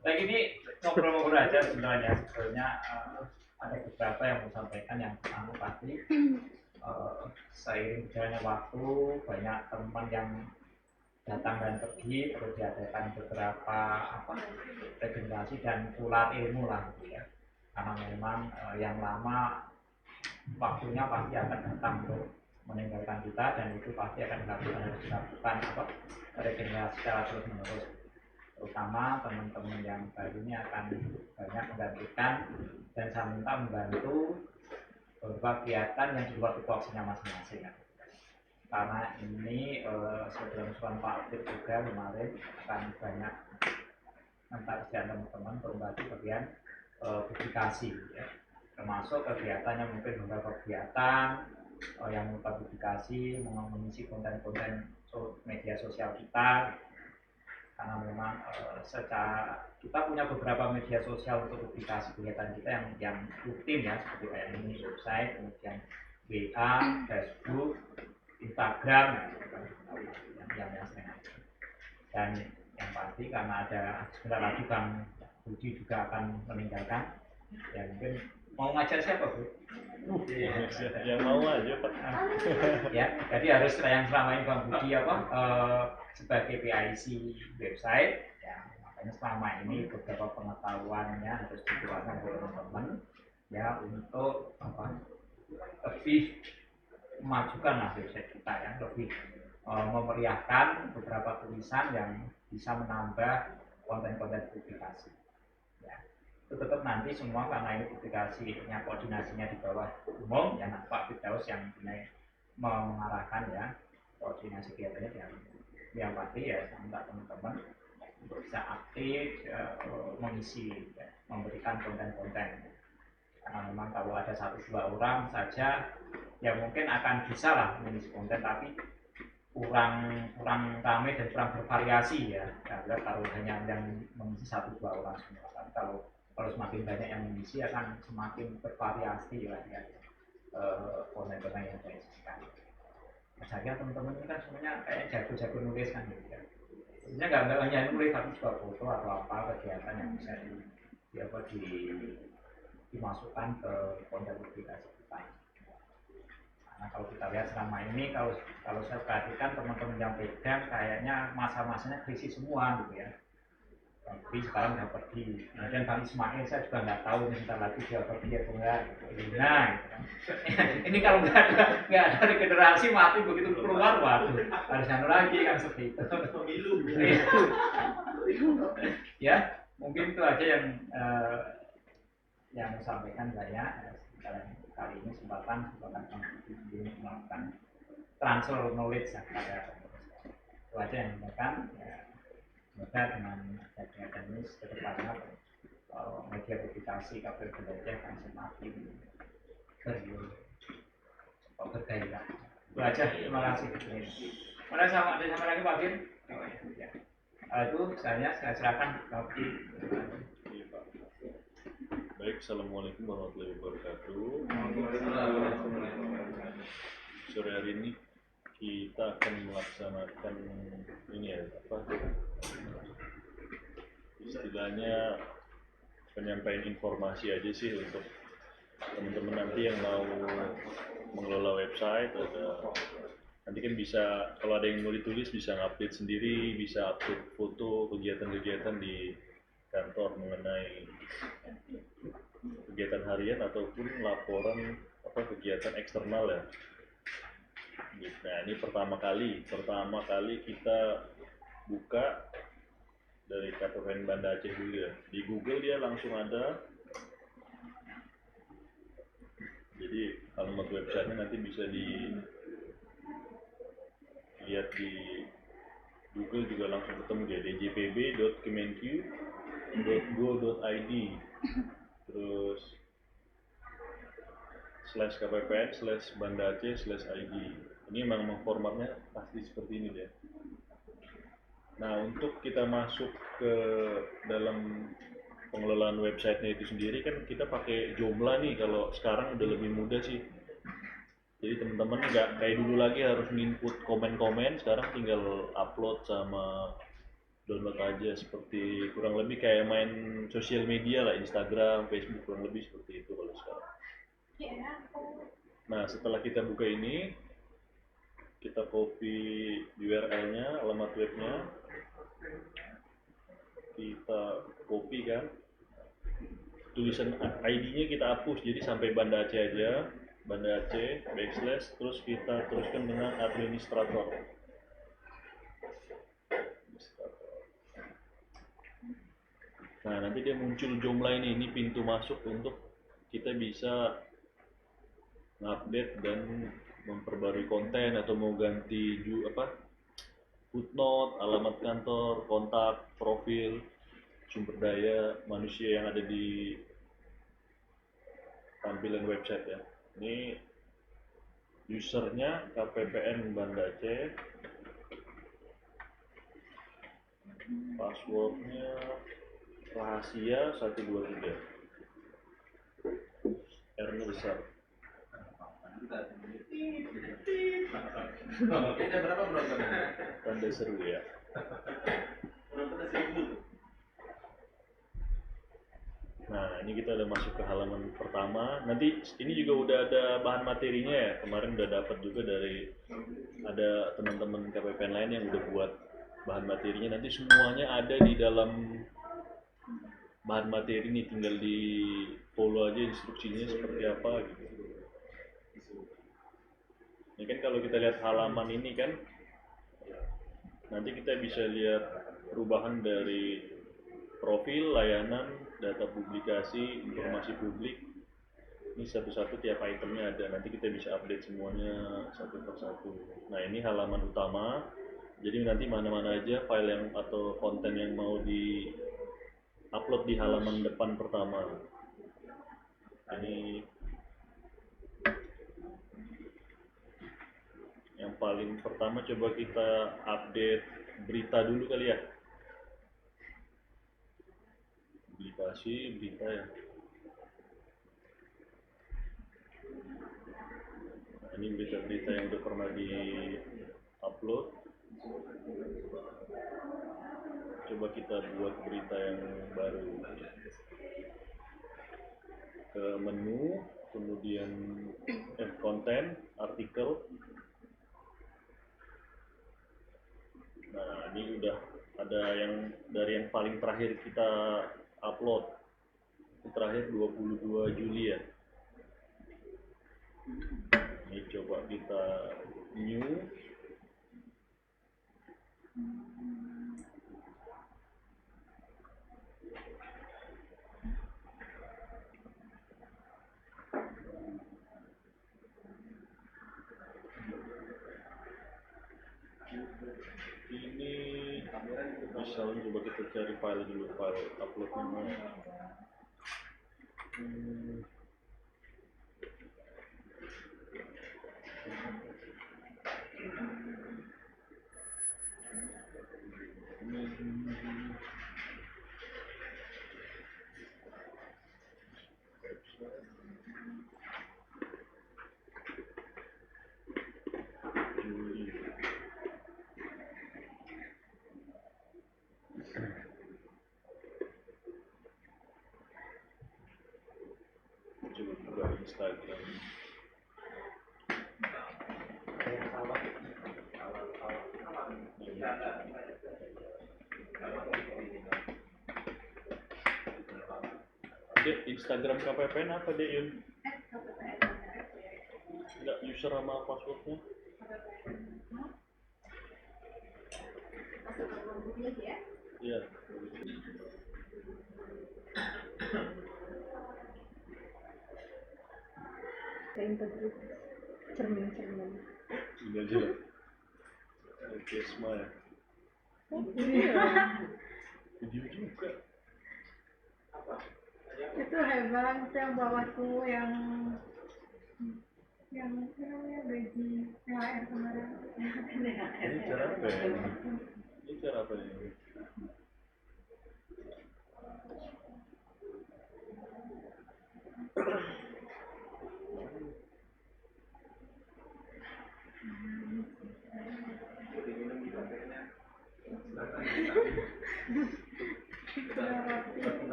Lagi ini ngobrol-ngobrol aja sebenarnya. Ada beberapa yang mau sampaikan. Yang pertama pasti seiring berjalannya waktu banyak teman yang datang dan pergi, terus diadakan beberapa regenerasi dan tular ilmu lah gitu ya. Karena memang yang lama waktunya pasti akan datang untuk meninggalkan kita, dan itu pasti akan dilakukan regenerasi secara terus menerus, terutama teman-teman yang baru ini akan banyak menggantikan, dan saya minta membantu beberapa kegiatan yang di luar tupoksinya masing-masing ya. Karena ini sebelum Pak Aktif juga kemarin akan banyak minta kerjaan teman-teman berbagi bagian publikasi ya. Termasuk kegiatannya mungkin beberapa kegiatan yang publikasi, mengisi konten-konten media sosial kita, karena memang secara kita punya beberapa media sosial untuk publikasi kegiatan kita yang rutin ya, seperti kayak ini website, kemudian WA, Facebook, Instagram, yang sering ada. Dan yang pasti karena ada sebentar lagi Bang Budi juga akan meninggalkan, ya mungkin mau ngajar siapa Bu? Yang mau aja Pak. Ya, jadi harus yang selama ini Bang Budi sebagai PIC website, ya makanya selama ini beberapa pengetahuannya harus dikeluarkan oleh teman-teman ya, untuk lebih memajukan lah website kita ya, lebih memeriahkan beberapa tulisan yang bisa menambah konten-konten publikasi. Itu tetap nanti semua karena ini publikasinya koordinasinya di bawah umum ya, Pak Firdaus yang mengarahkan ya koordinasi kegiatannya. Yang pasti ya minta teman-teman untuk bisa aktif mengisi ya, memberikan konten-konten, karena memang kalau ada 1-2 orang saja ya mungkin akan bisa lah mengisi konten, tapi kurang ramai dan kurang bervariasi ya. Karena kalau hanya yang mengisi 1-2 orang semua, tapi kalau semakin banyak yang mengisi akan semakin bervariasi lah ya konten-konten yang saya isikan. Saya teman-teman ini kan semuanya kayak jago-jago nulis kan gitu ya. Sebenarnya nggak hanya nulis, tapi juga foto atau apa kegiatan yang bisa dimasukkan ke konten publikasi kita. Karena kalau kita lihat selama ini, kalau saya perhatikan teman-teman yang pegang kayaknya masa-masanya krisis semua gitu ya. Tapi sekarang udah pergi. Kemudian Bang Ismail saya juga nggak tahu nih sebentar lagi dia pergi atau enggak gitu. Nah, gitu kan. Ini kalau nggak ada regenerasi mati begitu keluar, waduh harus anu lagi kan seperti itu. Ya, mungkin itu aja yang sampaikan saya. Kali ini kesempatan melakukan transfer knowledge kepada itu aja yang disampaikan. Semoga dengan kegiatan ini kedepannya media publikasi kabar belajar akan semakin bergairah. Itu aja, terima kasih. Ada sama lagi Pak Bin? Ya. Itu saya silakan Pak Bin. Baik, assalamualaikum warahmatullahi wabarakatuh. Sore hari ini kita akan melaksanakan ini ya, istilahnya penyampaian informasi aja sih untuk teman-teman nanti yang mau mengelola website. Nanti kan bisa, kalau ada yang mau ditulis bisa ngupdate sendiri, bisa update foto kegiatan-kegiatan di kantor mengenai kegiatan harian ataupun laporan kegiatan eksternal ya. Nah, ini pertama kali kita buka dari KPPN Banda Aceh dulu ya. Di Google dia langsung ada. Jadi alamat websitenya nanti bisa dilihat di Google juga langsung ketemu dia, djpb.kemenq.go.id, terus /kppn/bandaaceh/id. Ini memang formatnya pasti seperti ini deh. Nah, untuk kita masuk ke dalam pengelolaan websitenya itu sendiri kan kita pakai Joomla nih. Kalau sekarang udah lebih mudah sih. Jadi teman-teman nggak kayak dulu lagi harus input komen-komen. Sekarang tinggal upload sama download aja, seperti kurang lebih kayak main sosial media lah, Instagram, Facebook, kurang lebih seperti itu kalau sekarang. Nah, setelah kita buka ini, kita copy URL-nya, alamat webnya, kita copy kan, tulisan ID-nya kita hapus, jadi sampai Banda Aceh aja, Banda Aceh backslash, terus kita teruskan dengan administrator. Nah, nanti dia muncul Joomla ini pintu masuk untuk kita bisa update dan memperbarui konten, atau mau ganti footnote, alamat kantor, kontak, profil, sumber daya manusia yang ada di tampilan website ya. Ini usernya KPPN Banda Aceh, passwordnya rahasia 123, R-nya besar. Kita berapa penontonnya? Tanda seru ya. Penontonnya 1000. Nah, ini kita udah masuk ke halaman pertama. Nanti ini juga udah ada bahan materinya ya. Kemarin udah dapat juga dari ada teman-teman KPPN lain yang udah buat bahan materinya. Nanti semuanya ada di dalam bahan materi ini, tinggal di follow aja instruksinya seperti apa gitu. Ini kan kalau kita lihat halaman ini kan, nanti kita bisa lihat perubahan dari profil, layanan, data publikasi, informasi publik. Ini satu-satu tiap itemnya ada, nanti kita bisa update semuanya satu persatu. Nah, ini halaman utama, jadi nanti mana-mana aja file yang atau konten yang mau di upload di halaman depan pertama. Ini yang paling pertama, coba kita update berita dulu kali ya. Publikasi berita ya. Nah, ini berita-berita yang udah pernah di upload. Coba kita buat berita yang baru. Ke menu, kemudian konten, artikel. Nah, ini udah ada yang dari yang paling terakhir kita upload. Terakhir 22 Juli ya. Ini coba kita new. Ini misalnya coba kita cari file dulu, file uploadnya mana. Coba buka Instagram. Dek, Instagram KPPN apa deh, Yun? Enggak, user sama passwordnya? Iya. Integritas cermin-cermin. Ini aja lah. Oke, smile. Video juga. Itu hebat yang bawahku yang namanya gaji THR kemarin. Ini cara apa ya? Ini cara apa ini?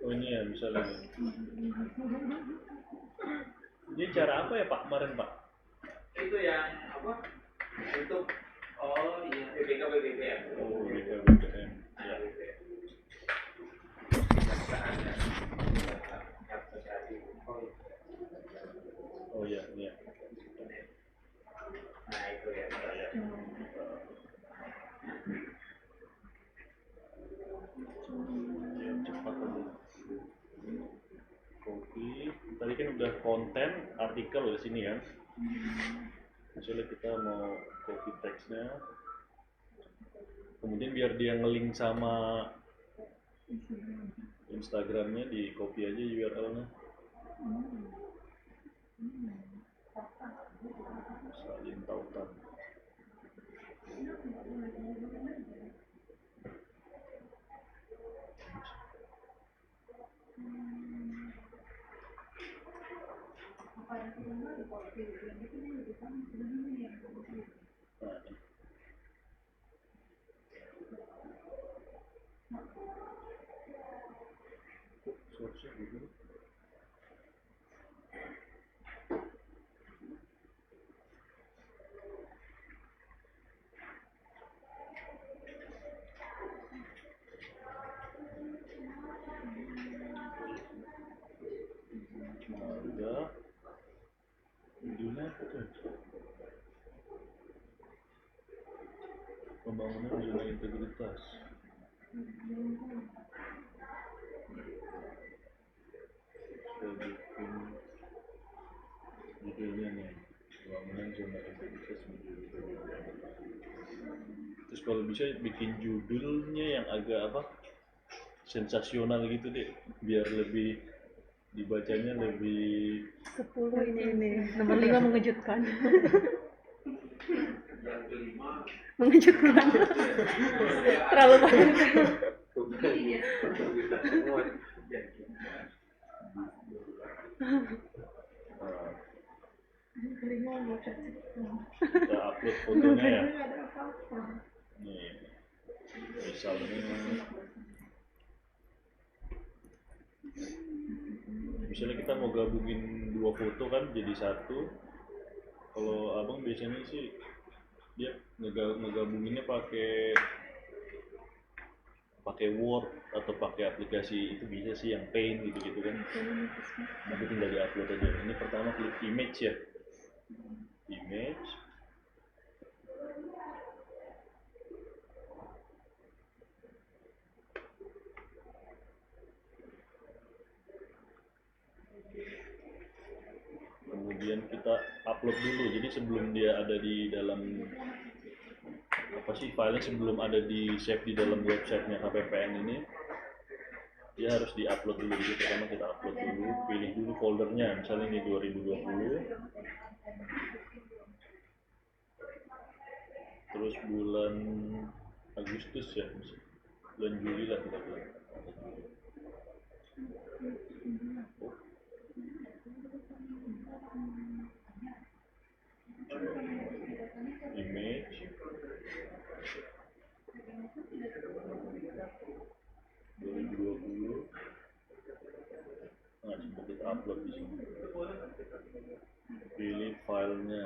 Oh ini ya misalnya. Ini cara apa ya Pak kemarin Pak? Itu yang apa? Untuk BPK BBM. Oh BKBBM. Ya. Oh ya, ini ya. Nah itu ya. Ya. Ya, cepat aja. Copy. Tadi kan udah konten artikel di sini ya. Misalnya kita mau copy teksnya, kemudian biar dia ngelink sama Instagramnya di copy aja URL-nya. Salin tautan. Nah, ini. Source-nya dulu. Nah, udah. Judulnya apa tuh? Pembangunan zona integritas. Saya bikin judulnya nih, pembangunan zona integritas menuju. Terus kalau bisa bikin judulnya yang agak apa? Sensasional gitu deh, biar lebih dibacanya lebih 10 ini nomor 5 mengejutkan. Yang kelima. Mengejutkan. Terlalu banyak. Yang kelima mau kita upload fotonya ya. Nggak ada apa-apa. Nih, misalnya kita mau gabungin dua foto kan jadi satu. Kalau abang biasanya sih dia ngegabunginnya pakai Word atau pakai aplikasi itu bisa sih yang Paint gitu kan. Nanti tinggal diupload aja. Ini pertama klik image ya, image. Kemudian kita upload dulu. Jadi sebelum dia ada di dalam apa sih filenya, sebelum ada di save di dalam websitenya KPPN ini, dia harus di-upload dulu. Jadi pertama kita upload dulu, pilih dulu foldernya, misalnya ini 2020, terus bulan Agustus ya, bulan Juli lah kita bilang. Image 2020. Nah, coba kita upload di sini. Pilih filenya.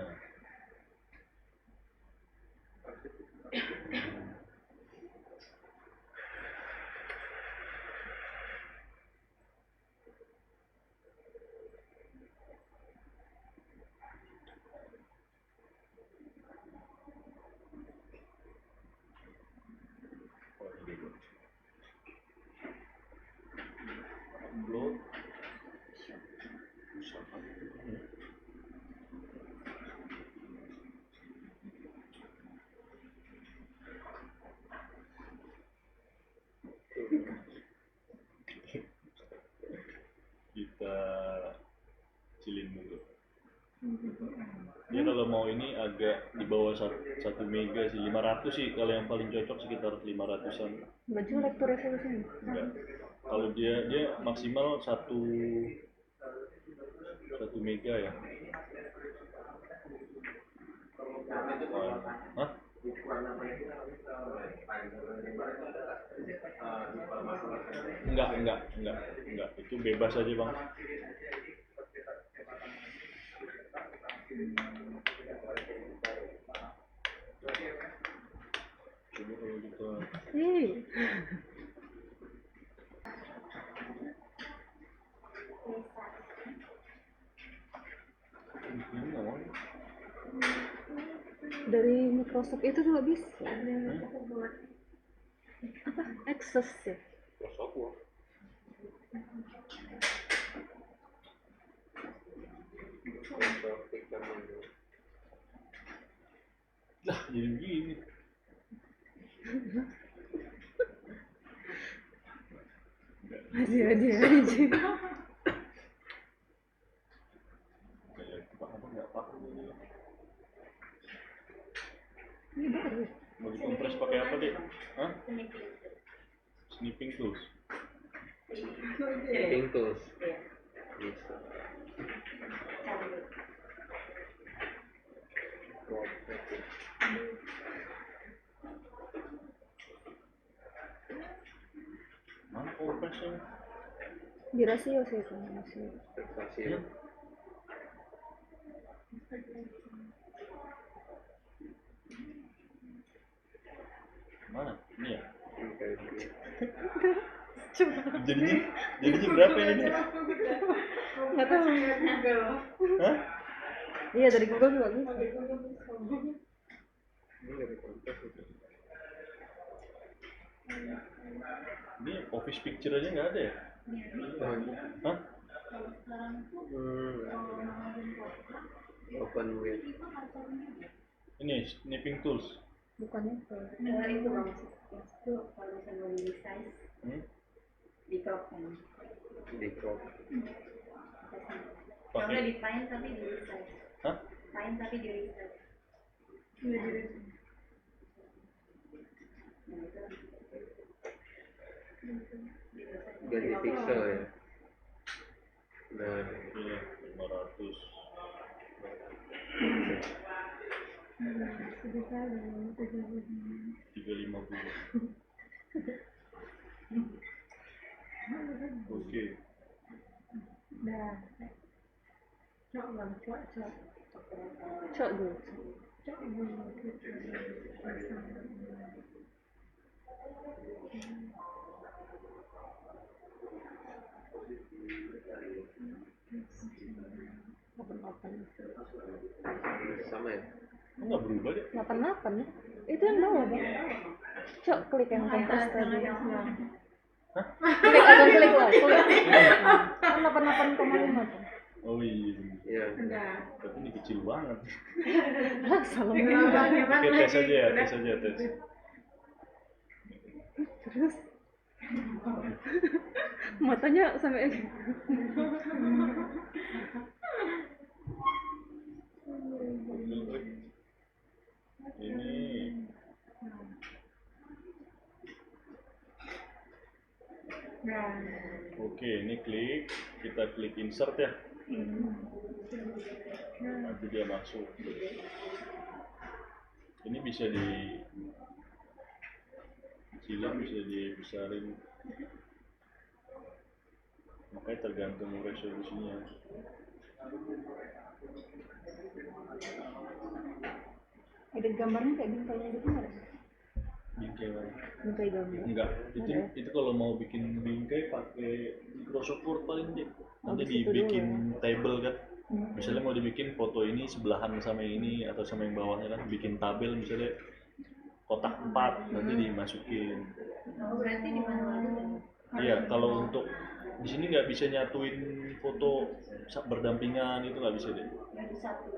Upload. Kita kecilin dulu. Dia kalau mau ini agak di bawah 1 mega sih, 500 sih kalau yang paling cocok, sekitar 500-an. Nggak jelek tuh resolusinya. Enggak. Kalau dia maksimal 1 mega ya. Hah? ukuran apa yang kita Enggak, itu bebas aja bang. Coba kalau gitu. Dari Microsoft itu juga bisa. Apa? Access ya? Lah jadi begini. Masih aja. Kayak apa nggak paham ini. Ini baru. Mau dikompres pakai apa deh? Hah? Snipping tools. Snipping tools. Bisa. Mana kompresnya? Di rasio sih itu masih. Rasio. Mana? Ini ya? Coba. Jadinya berapa ini? Nggak tahu. Hah? Iya dari Google juga bisa. Ini office picture aja nggak ada ya? Hah? Open with. Ini snipping tools. Bukannya itu. Enggak itu bang, itu kalau misalnya mau di size di crop kan. Di crop. Kalau Pakai. di fine tapi di resize. Hah? Fine tapi di resize. Ganti pixel ya. Nah, Iya, 500. Sebentar dulu. 350. Oke. Dah. Cok bang, cok. Cok dulu. Cok dulu. sama ya. Nggak berubah deh. 88 ya? Itu yang bawah bang. Cok klik yang kompres tadi. Klik atau klik lah, klik. Kan 88,5 tuh. Oh iya. Iya. Tapi ini kecil banget. Salah. Oke, tes aja ya, tes. Terus matanya sampai Ini oke, ini kita klik insert ya. Nanti dia masuk. Ini bisa dikecilin, bisa dibesarin. Makanya tergantung resolusinya. ada gambarnya kayak bingkainya gitu nggak? Bingkai mana? Bingkai gambar. Enggak, itu kalau mau bikin bingkai pakai Microsoft Word paling deh. Nanti di situ dibikin dulu table kan. Misalnya mau dibikin foto ini sebelahan sama ini atau sama yang bawahnya kan, bikin tabel misalnya kotak 4 nanti dimasukin. Oh berarti di manual dulu. Iya, kalau untuk di sini nggak bisa nyatuin foto berdampingan, itu nggak bisa deh. Berarti satu.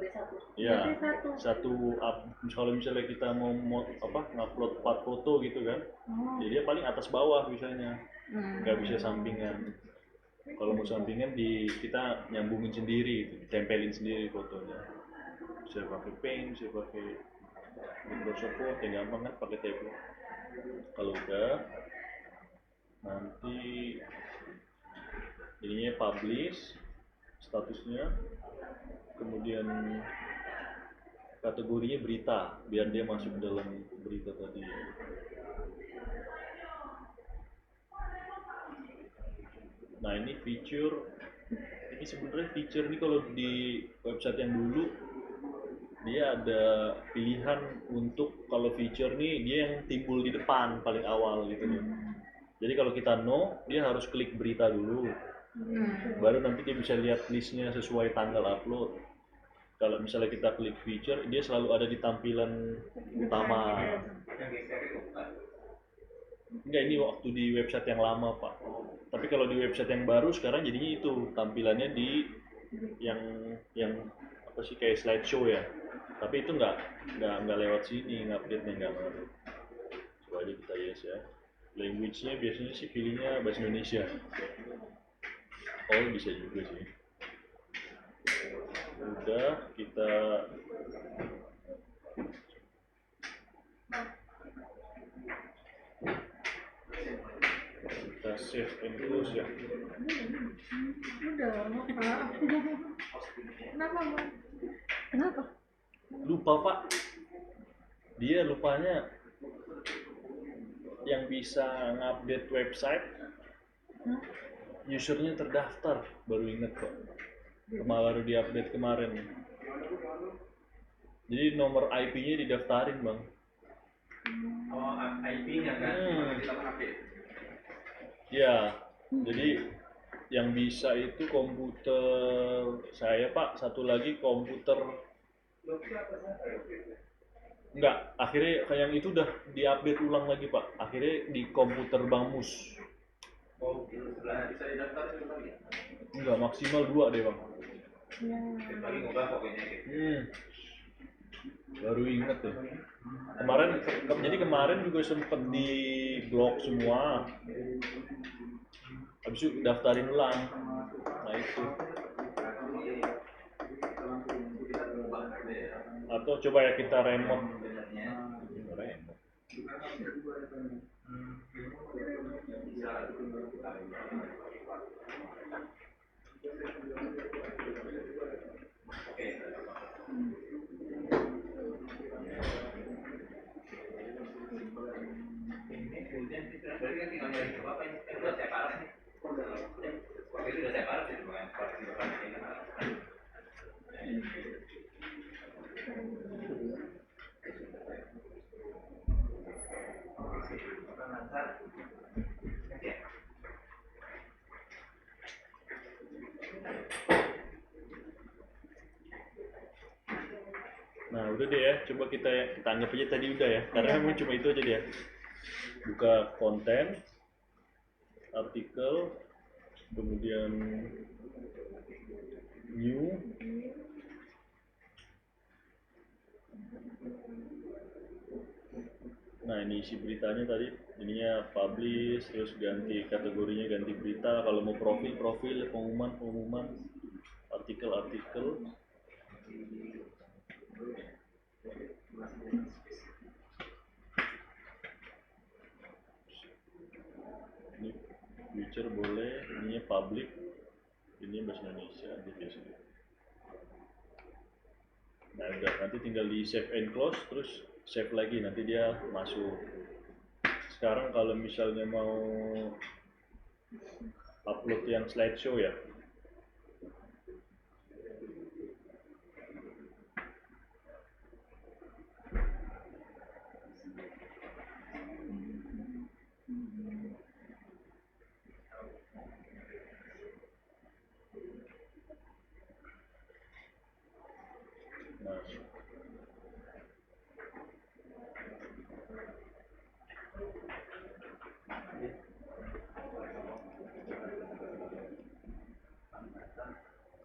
Iya, kalau misalnya kita mau ngupload 4 foto gitu kan, jadi dia paling atas bawah misalnya, nggak bisa sampingan. Kalau mau sampingan kita nyambungin sendiri, tempelin sendiri fotonya. Bisa pakai Paint, bisa pakai Microsoft Word, yang gampang kan pakai tablet. Kalau udah, nanti ininya publish statusnya, kemudian kategorinya berita, biar dia masuk dalam berita tadi. Nah ini ini sebenarnya feature ini kalau di website yang dulu dia ada pilihan untuk kalau feature nih dia yang timbul di depan paling awal gitu loh. Jadi kalau kita no, dia harus klik berita dulu, baru nanti dia bisa lihat listnya sesuai tanggal upload. Kalau misalnya kita klik feature, dia selalu ada di tampilan utama. Enggak, ini waktu di website yang lama Pak. Tapi kalau di website yang baru sekarang jadinya itu tampilannya di yang apa sih kayak slideshow ya. Tapi itu nggak lewat sini, update-nya nggak ngaruh. Coba aja kita yes ya. Language-nya biasanya sih pilihnya bahasa Indonesia. Oh bisa juga sih. Udah kita save and close ya. Udah lama Pak. Kenapa Bang? Kenapa? Lupa Pak. Dia lupanya yang bisa ngupdate website usernya terdaftar, baru inget Pak. Baru diupdate kemarin. Jadi nomor IP-nya didaftarin Bang. Oh, IP-nya kan? Kita update. Ya, jadi yang bisa itu komputer saya Pak, satu lagi komputer enggak, akhirnya kayak yang itu udah diupdate ulang lagi Pak, akhirnya di komputer Bang Mus. Oh, setelah bisa didaftar itu lagi? Enggak, maksimal 2 deh Bang. Lagi ngubah pokoknya gitu. Baru inget ya. Jadi kemarin juga sempet di blok semua. Habis itu daftarin ulang. Nah itu. Atau coba ya kita remote. Nah udah deh ya, coba kita anggap aja tadi udah ya, karena memang cuma itu aja deh ya. Buka konten, artikel, kemudian new, nah ini isi beritanya tadi, ininya publish, terus ganti kategorinya, ganti berita. Kalau mau profil, pengumuman, artikel. Ini feature boleh, ininya public, ini bahasa Indonesia, biasa. Nah udah, nanti tinggal di save and close, terus save lagi, nanti dia masuk. Sekarang kalau misalnya mau upload yang slideshow ya,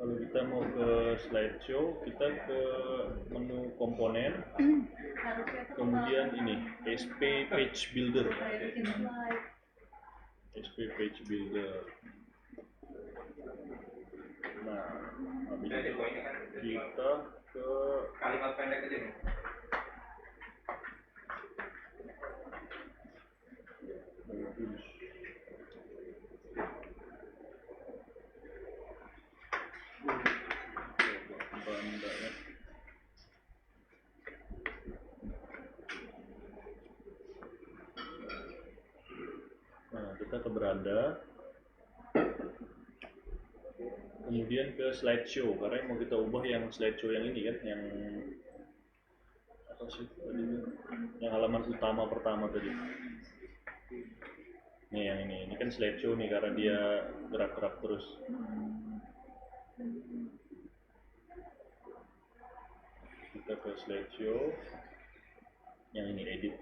kalau kita mau ke slideshow, kita ke menu komponen, kemudian ini SP Page Builder. Nah, habis itu kita ke Kalimat pendek aja nih. beranda, kemudian ke slideshow, karena yang mau kita ubah yang slideshow yang ini kan, yang apa sih tadi itu, yang halaman utama pertama tadi. Nih yang ini kan slideshow nih karena dia gerak-gerak terus. Kita ke slideshow, yang ini edit.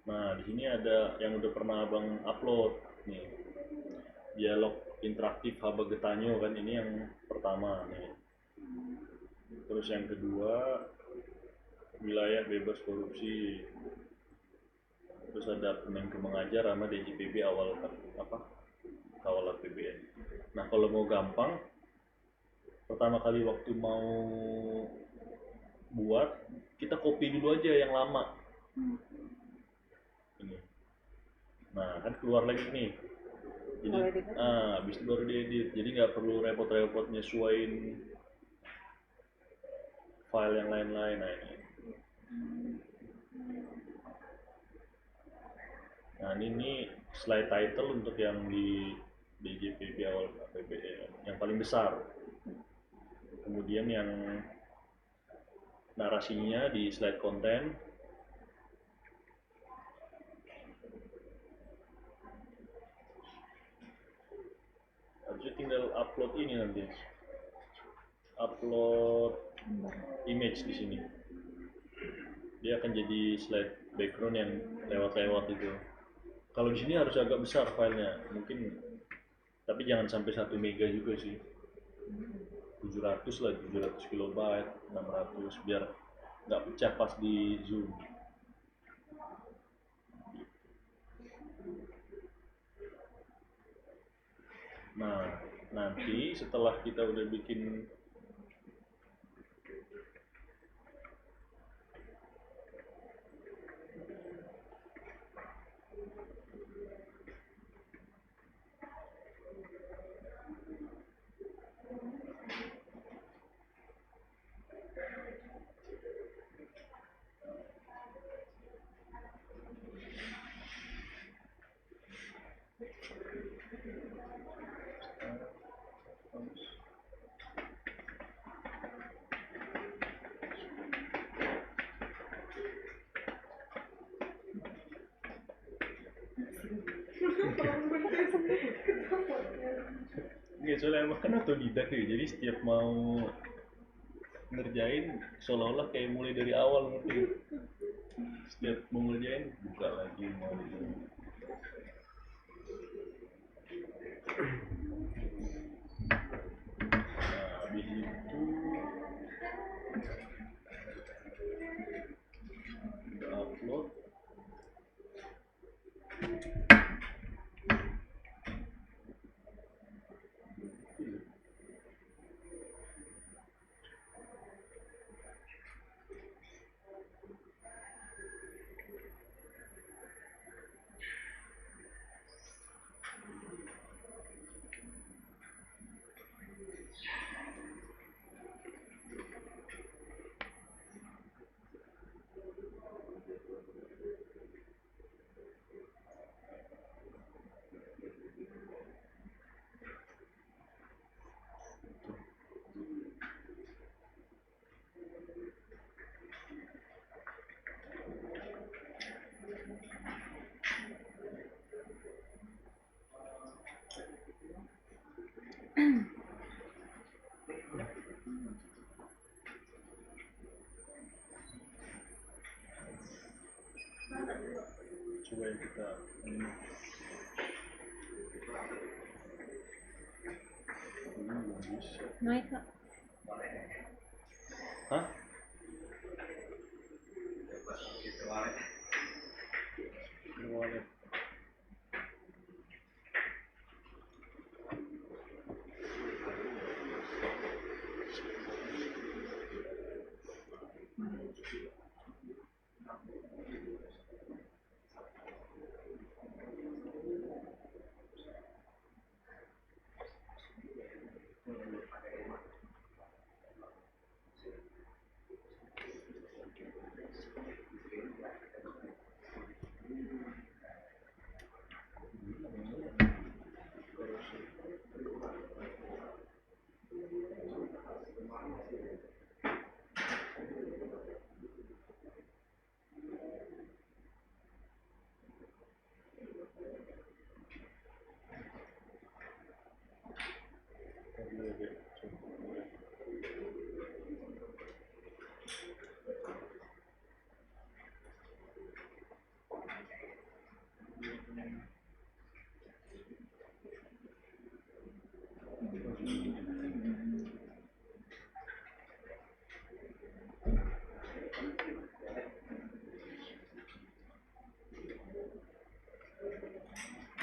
Nah di sini ada yang udah pernah abang upload nih, dialog interaktif Haba Getanyo kan, ini yang pertama nih. Terus yang kedua wilayah bebas korupsi. Terus ada Kemenku mengajar sama DJPB awal APBN. Nah kalau mau gampang, pertama kali waktu mau buat, kita copy dulu aja yang lama. Ini. Nah kan keluar lagi nih. Jadi, habis itu baru diedit. Jadi nggak perlu repot-repot nyesuaiin file yang lain-lain. Nah ini. Nah ini slide title untuk yang di DJPB awal APBN yang paling besar. Kemudian yang narasinya di slide konten. Habis tinggal upload ini nanti. Upload image di sini. Dia akan jadi slide background yang lewat-lewat itu. Kalau di sini harus agak besar filenya, mungkin, tapi jangan sampai 1 mega juga sih. 700 lah, 700 kilobyte, 600, biar nggak pecah pas di zoom. Nah, nanti setelah kita udah bikin nggak, soalnya emang kan otodidak ya, jadi setiap mau ngerjain seolah-olah kayak mulai dari awal, ngerti? Setiap mau ngerjain buka lagi mau ini. Nah habis itu udah upload. Coba yang kita ini. Bisa. Naik Kak. Hah? Wallet.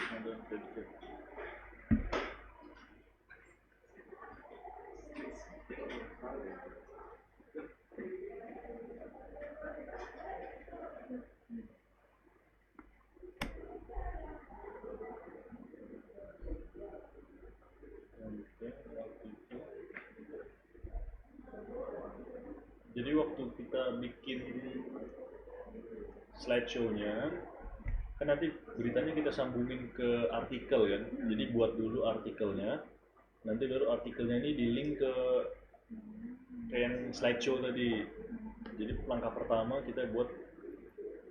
Ada predicate. Jadi waktu kita bikin slideshow-nya, kan nanti beritanya kita sambungin ke artikel kan. Jadi buat dulu artikelnya, nanti baru artikelnya ini di-link ke yang slideshow tadi. Jadi langkah pertama kita buat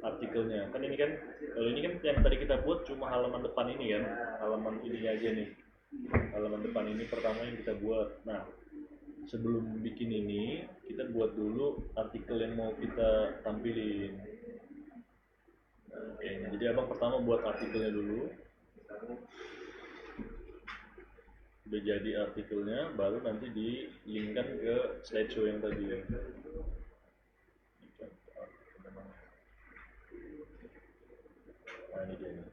artikelnya. Kan ini kan, kalau ini kan yang tadi kita buat cuma halaman depan ini kan, halaman ini aja nih. Halaman depan ini pertama yang kita buat. Nah, sebelum bikin ini, kita buat dulu artikel yang mau kita tampilin. Oke, jadi abang pertama buat artikelnya dulu. Udah jadi artikelnya, baru nanti di-linkkan ke slideshow yang tadi. Nah, ini dia nih.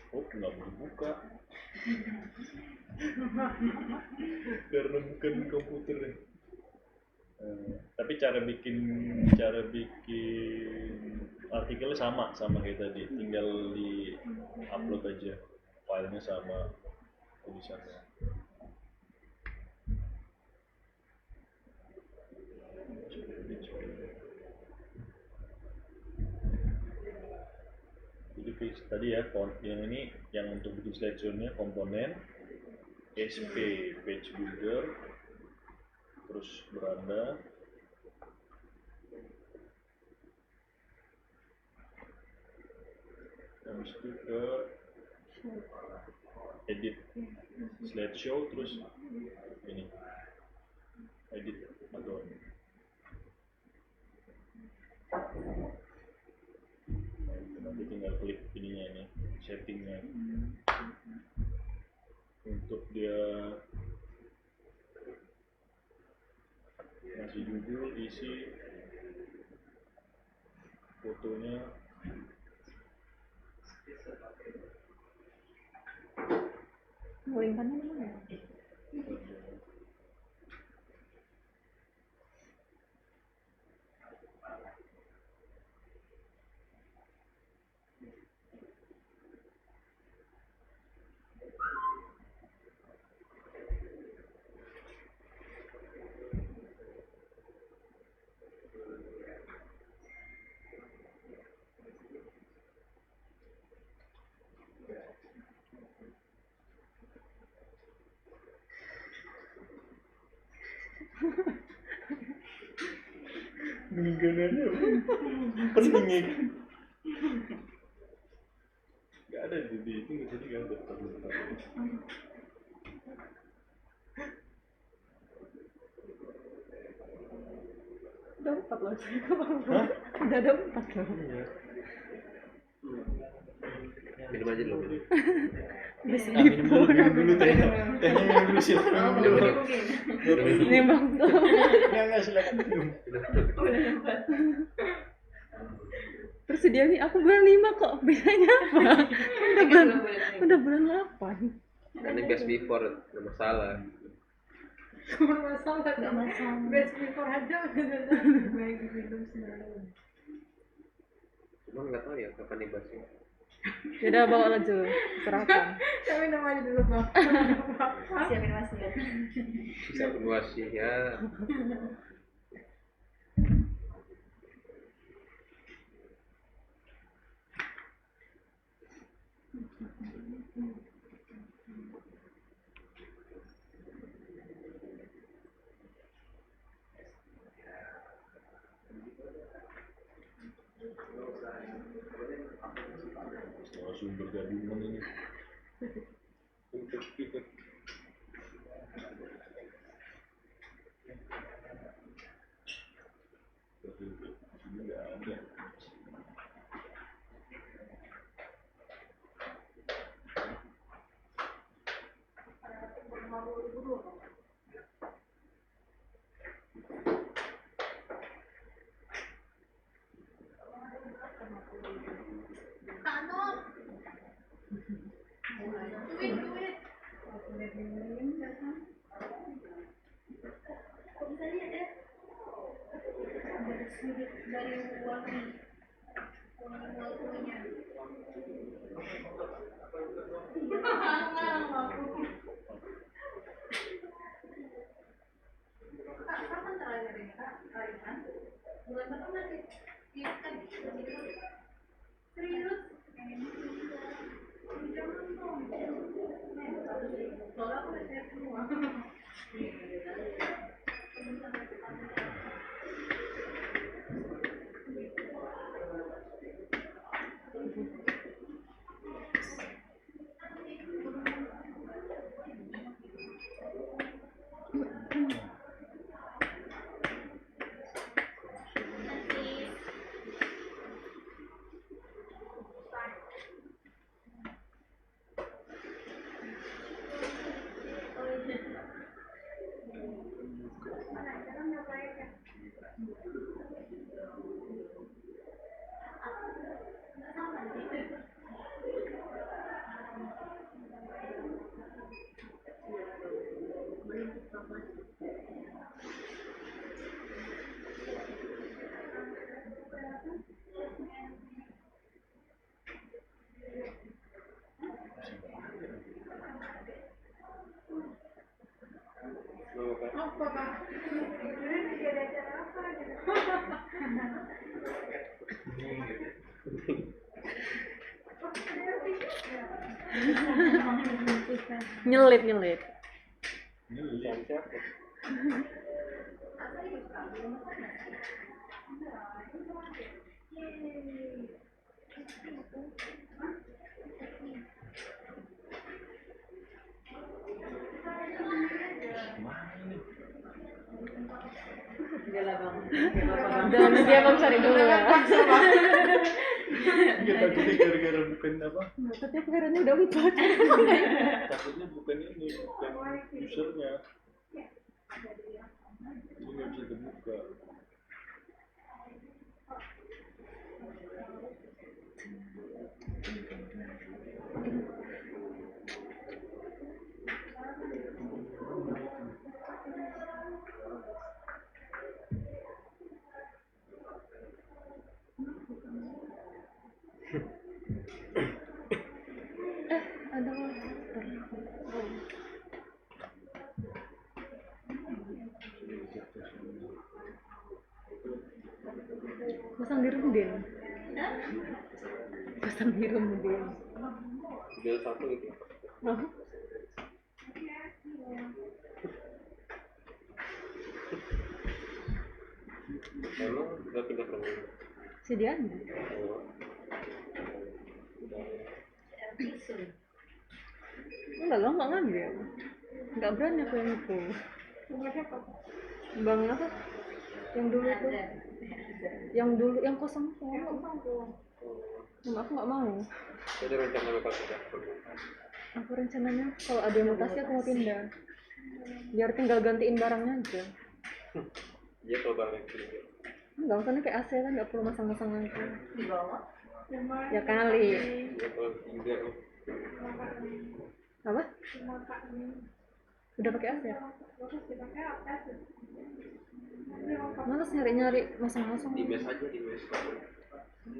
Oh, nggak mau dibuka. Karena bukan komputer. Tapi cara bikin artikelnya sama kayak tadi, tinggal di upload aja, filenya sama tulisannya. Jadi tadi ya, yang ini yang untuk bikin slideshow-nya komponen SP page builder, terus beranda, habis itu ke edit slideshow, terus ini edit background. Nah, nanti tinggal klik ininya ini, settingnya untuk dia ngasih judul, isi, fotonya. Lingkannya mana? Lingkungannya penting ya kan? Gak ada di itu, jadi gak ada terbentuk. Udah 4 loh, udah ada 4 loh. Iya. Minum aja dulu. Bisa Nah, minum dulu tehnya. Tehnya minum dulu sih. Minum dulu. Ini bang tuh. Enggak silakan minum. Terus dia nih aku bulan 5 kok, bedanya apa? Udah bulan 8. Karena best before, nggak masalah. Nggak masalah. Best before aja udah baik minum semalam. Cuma nggak tahu ya kapan dibahasnya. Yaudah bawa aja, serahkan. Tapi namanya dulu bang. Siapin wasiat. Siapin wasiat. Sumber gabungan ini. Sini nggak ada. Kok bisa lihat ya? Dari sudut dari wangi wanginya. Kak, kapan terakhir ini Kak? Arisan? Bulan depan masih kan? Serius? Jangan dong. Soalnya aku udah siap semua. Apa Kak? Ini masih ada acara apa gitu? Nyelip. Dalam dia mau cari dulu ya. Iya, takutnya gara-gara bukan apa? Tapi karena udah empat. Takutnya bukan ini, bukan usernya. Ini nggak bisa terbuka. Ada pasang di Rumden. Pasang di Rumden. Jual satu gitu. Oh. Emang udah pindah ke rumah? Sedianya. Oh. Enggak, lo nggak ngambil. Nggak berani aku yang itu. Bang apa? Yang dulu tuh. Yang kosong tuh. Cuma aku nggak mau. Jadi rencana bakal pindah ke rumah. Aku rencananya kalau ada yang mutasi aku mau pindah. Biar tinggal gantiin barangnya aja. Iya kalau barang pindah. Enggak, karena kayak AC kan nggak perlu masang-masang lagi. Di bawah. Ya kali. Iya kalau pindah. Apa? Udah pakai AC? Males nyari-nyari masang-masang. Di mes aja di mes.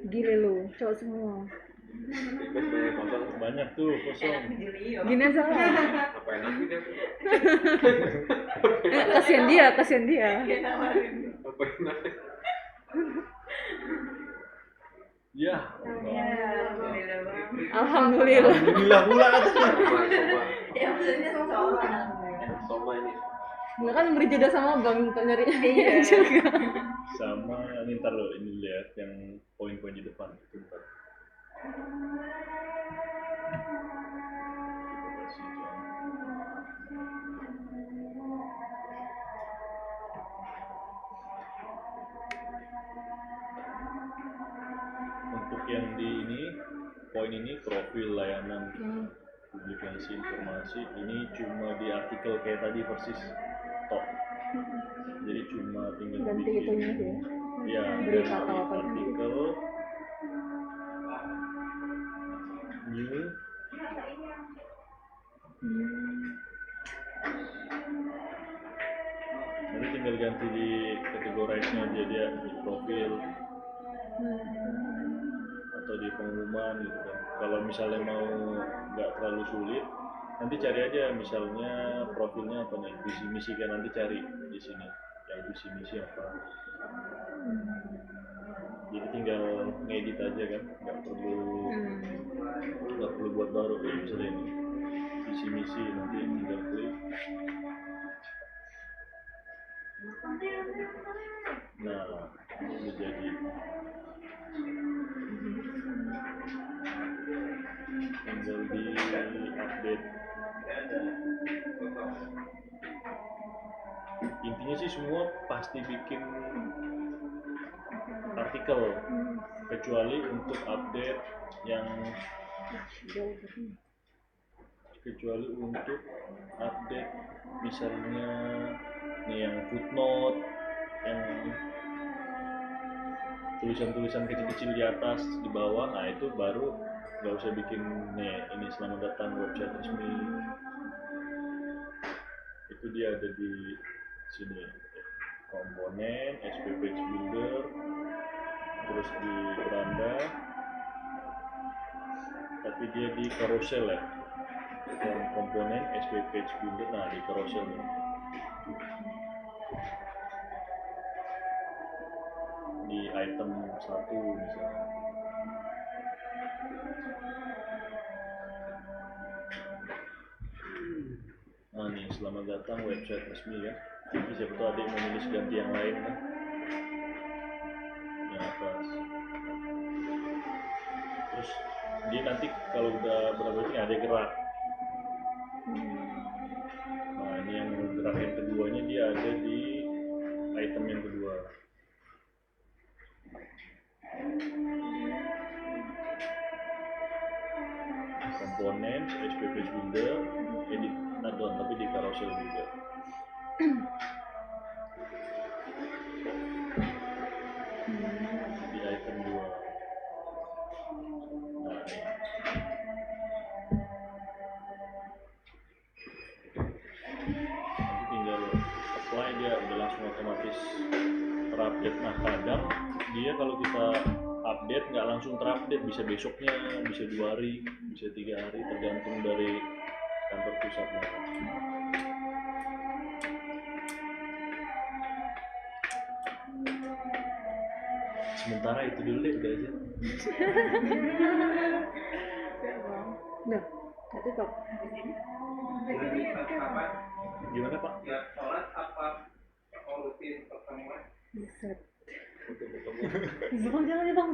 Gile lu, cowok semua. Di mes banyak kosong. Banyak tuh kosong. Gini aja lah. Apa enak pindah? Kasian dia. Apa enak? Ya. Alhamdulillah. Alhamdulillah pula katanya. Soma. Ya maksudnya sama. Soma ini. Nggak kan beri jeda sama bang untuk nyari juga. Sama ini ntar lo ini lihat yang poin-poin di depan itu ntar. Untuk yang di ini poin ini profil layanan publikasi informasi ini cuma di artikel kayak tadi persis top. Jadi cuma tinggal Ganti bikin itunya aja ya. ya Berita dari atau apa gitu. artikel new Nanti tinggal ganti di categorize-nya aja dia di profil atau di pengumuman gitu kan. Kalau misalnya mau nggak terlalu sulit, nanti cari aja misalnya profilnya apa nih, visi misi kan, nanti cari di sini yang visi misi apa. Jadi tinggal ngedit aja kan, nggak perlu buat baru kayak misalnya ini visi misi, nanti tinggal klik. Nah, udah jadi. Tinggal di update. Intinya sih semua pasti bikin artikel, kecuali untuk update yang misalnya nih yang footnote, yang tulisan-tulisan kecil-kecil di atas di bawah, nah itu baru nggak usah bikin nih ini selamat datang website resmi. Itu dia ada di sini, komponen SP Page Builder, terus di beranda, tapi dia di carousel ya, komponen SP Page Builder. Nah di carousel nih, di item 1 misalnya. Nah nih, selamat datang website resmi ya. Jadi siapa tahu ada yang menulis ganti yang lain kan, yang atas. Terus dia nanti kalau udah berapa ini ada gerak. Nah ini yang gerak yang keduanya dia ada di item yang kedua. Komponen SP Page Builder, edit add-on, tapi di carousel juga. Di item 2. Nah ini. Nanti tinggal apply, dia udah langsung otomatis terupdate. Nah kadang dia kalau kita update nggak langsung terupdate, bisa besoknya, bisa 2 hari, bisa 3 hari, tergantung dari kantor pusatnya. Sementara itu dulu deh, udah aja. Nah, tapi kok Gimana Pak? Ya, sholat apa rutin pertemuan? bisa. Bang jangan ya bang.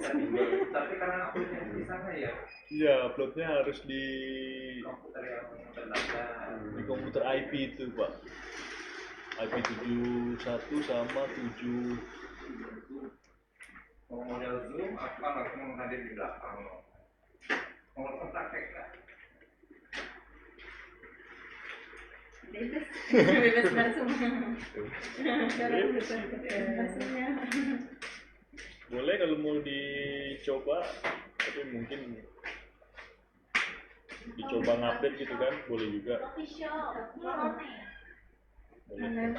Tapi karena aku di sana ya, Iya, uploadnya harus di komputer yang terdaftar. komputer IP itu Pak. IP 71 sama 7. Mau model Zoom apa langsung hadir di belakang lo? Mau langsung praktek kan? Bebas langsung. Maksudnya Boleh kalau mau dicoba, tapi mungkin dicoba ngupdate gitu kan, boleh juga. Boleh.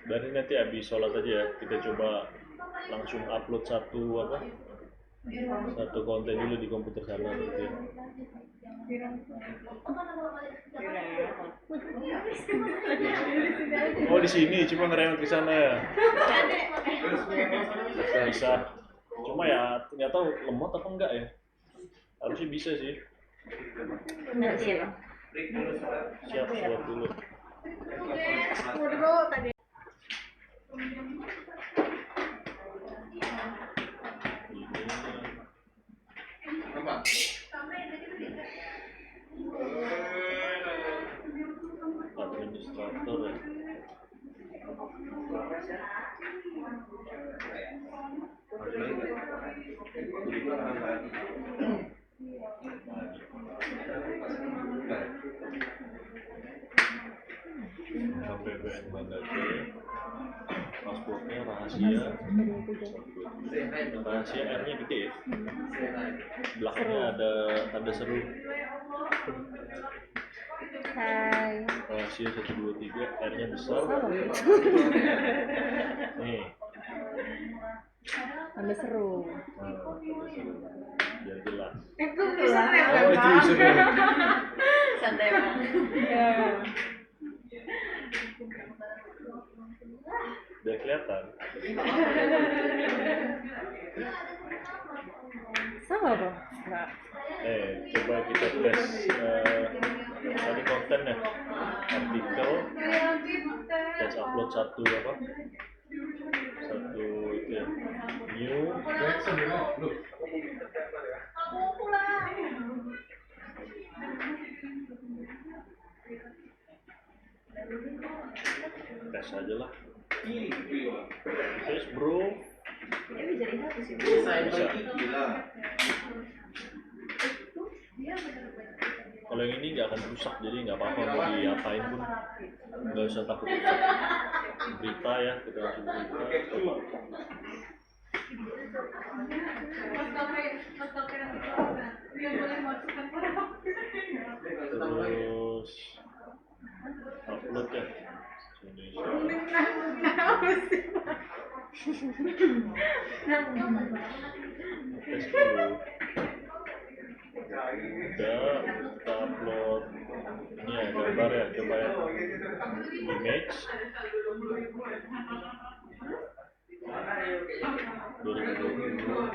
Berarti nanti habis sholat aja ya, kita coba langsung upload satu konten dulu di komputer sana gitu ya. Oh di sini, cuma ngeremet ke sana ya. Bisa. Cuma ya nggak tahu lemot apa enggak ya. Harusnya bisa sih. enggak sih bang. Break dulu sholat. Siap sholat dulu. Administrator ya. KPPN Bandage, paspornya rahasia. Rahasia R-nya gede ya. Belakangnya ada seru. Hai. Rahasia 1, 2, 3, R-nya besar. Salah. Nih. Ambil seru. Biar jelas. Itu bisa Oh, itu seru. santai banget. Ya. Biar kelihatan. Sama bang? Enggak. Coba kita tes tadi kontennya. Artikel. Tes upload satu apa? Satu itu ya. New. Tes aja lah. Tes bro. Ini bisa dihapus sih. Bisa. Kalau yang ini nggak akan rusak, jadi nggak apa-apa mau diapain pun nggak usah takut rusak. Berita ya, kita langsung berita. Coba. Terus upload ya. Indonesia. Tes dulu. Udah, kita upload ini ya gambar ya, coba ya. Image 2020.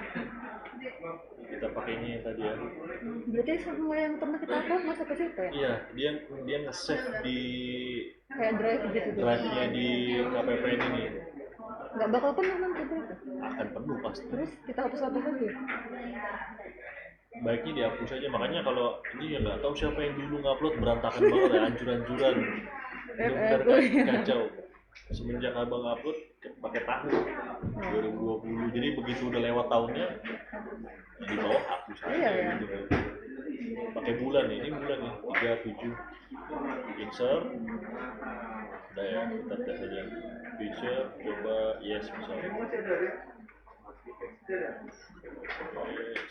Kita pakai ini yang tadi ya. Berarti semua yang pernah kita upload masuk ke situ ya? Iya, dia nge-save di Kayak drive gitu. drive-nya di KPPN ini. Nggak bakal penuh nanti berarti. Akan penuh pasti. Terus kita hapus-hapus aja. Baiknya dihapus aja, makanya kalau ini ya nggak tahu siapa yang dulu ngupload, berantakan banget ya, hancur-hancuran, benar-benar kacau. Semenjak abang upload pakai tahun 2020, jadi begitu udah lewat tahunnya ya di bawah hapus aja. Iya, ya. Gitu. Pakai bulan nih, ini bulan nih 37 insert. Udah ya, kita tes aja feature, coba yes misalnya.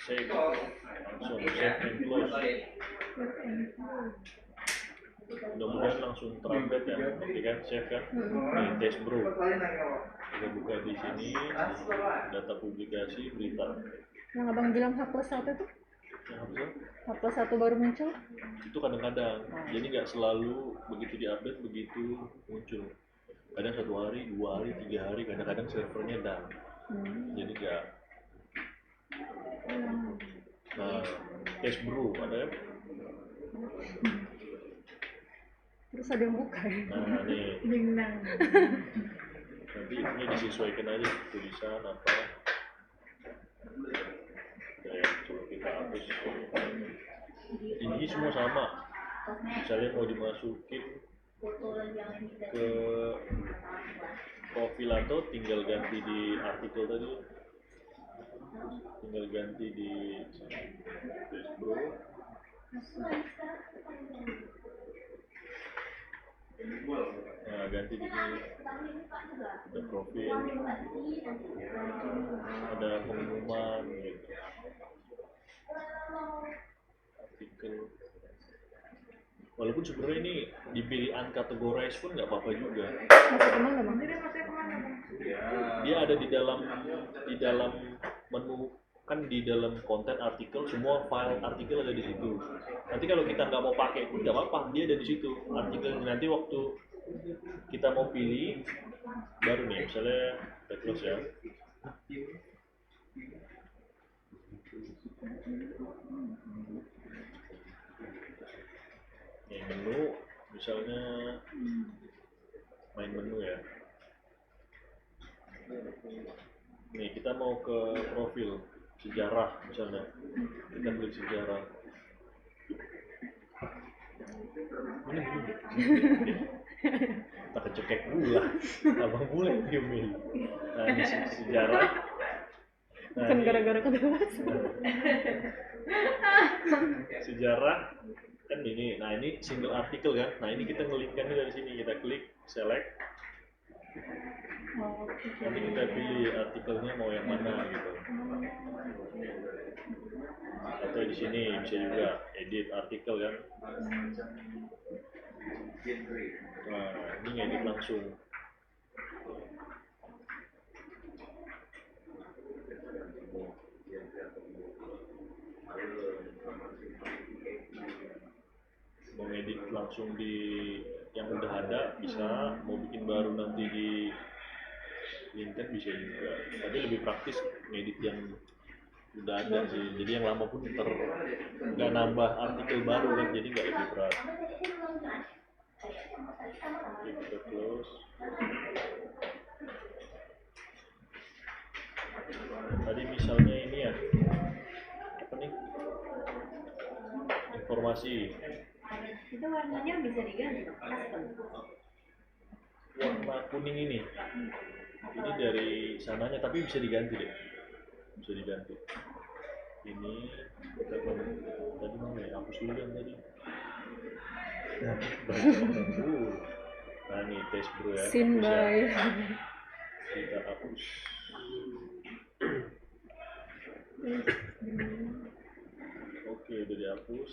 Save, langsung save and close. Mudah-mudahan langsung terupdate ya, nanti kan save kan di test bro. Kita buka di sini data publikasi berita. Yang abang bilang H+1 itu? Yang apa? H+1 baru muncul? Itu kadang-kadang, jadi nggak selalu begitu diupdate begitu muncul. Kadang 1 hari, 2 hari, 3 hari, kadang-kadang servernya down. Jadi nggak. Nah, test bro ada ya? Terus ada yang buka ya? Nah nih, Benang. nanti ini disesuaikan aja tulisan apa. Ya, coba kita hapus. Ini semua sama. Misalnya mau dimasukin ke profil atau tinggal ganti di artikel tadi. Tinggal ganti di Facebook. Nah, ganti di sini. Ada profil. Ada pengumuman gitu. Artikel. Walaupun sebenarnya ini dipilih uncategorized pun nggak apa-apa juga. Masuk kemana bang? Dia ada di dalam menu, kan di dalam konten artikel, semua file artikel ada di situ. Nanti kalau kita nggak mau pakai pun nggak apa-apa, dia ada di situ artikel. Nanti waktu kita mau pilih baru nih, misalnya kita close ya. Nih menu, misalnya main menu ya. Nih kita mau ke profil sejarah misalnya, kita klik sejarah. Ini tak kecekek pula, abang boleh diem. Nah ini sejarah. Nah, Bukan ini gara-gara kedewasa. sejarah kan ini. Nah ini single artikel kan. Nah ini kita ngelingkannya dari sini, kita klik select. Oh, Nanti kita pilih artikelnya mau yang mana gitu. Atau di sini bisa juga edit artikel kan. Nah, ini ngedit langsung. Mau ngedit langsung di yang udah ada bisa, mau bikin baru nanti di LinkedIn bisa juga. Tapi lebih praktis ngedit yang udah ada sih. Jadi yang lama pun nggak nambah artikel baru kan, jadi nggak lebih berat. Oke, kita close. Tadi misalnya ini ya, apa nih? Informasi. itu warnanya bisa diganti, custom. Warna kuning ini dari sananya, tapi bisa diganti deh, bisa diganti. Ini kita tadi mana ya, hapus dulu yang tadi. Nah ini tes bro ya, Sin bisa by. kita hapus. Oke, udah dihapus.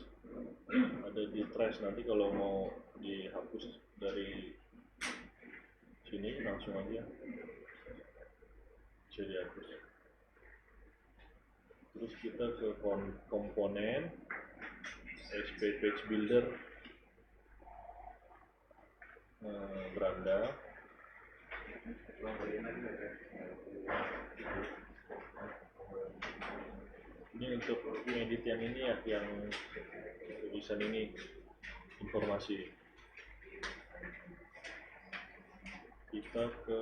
Ada di trash, nanti kalau mau dihapus dari sini langsung aja bisa dihapus. Terus kita ke komponen SP Page Builder, beranda. Ini untuk ngedit yang ini ya, yang tulisan ini, informasi. Kita ke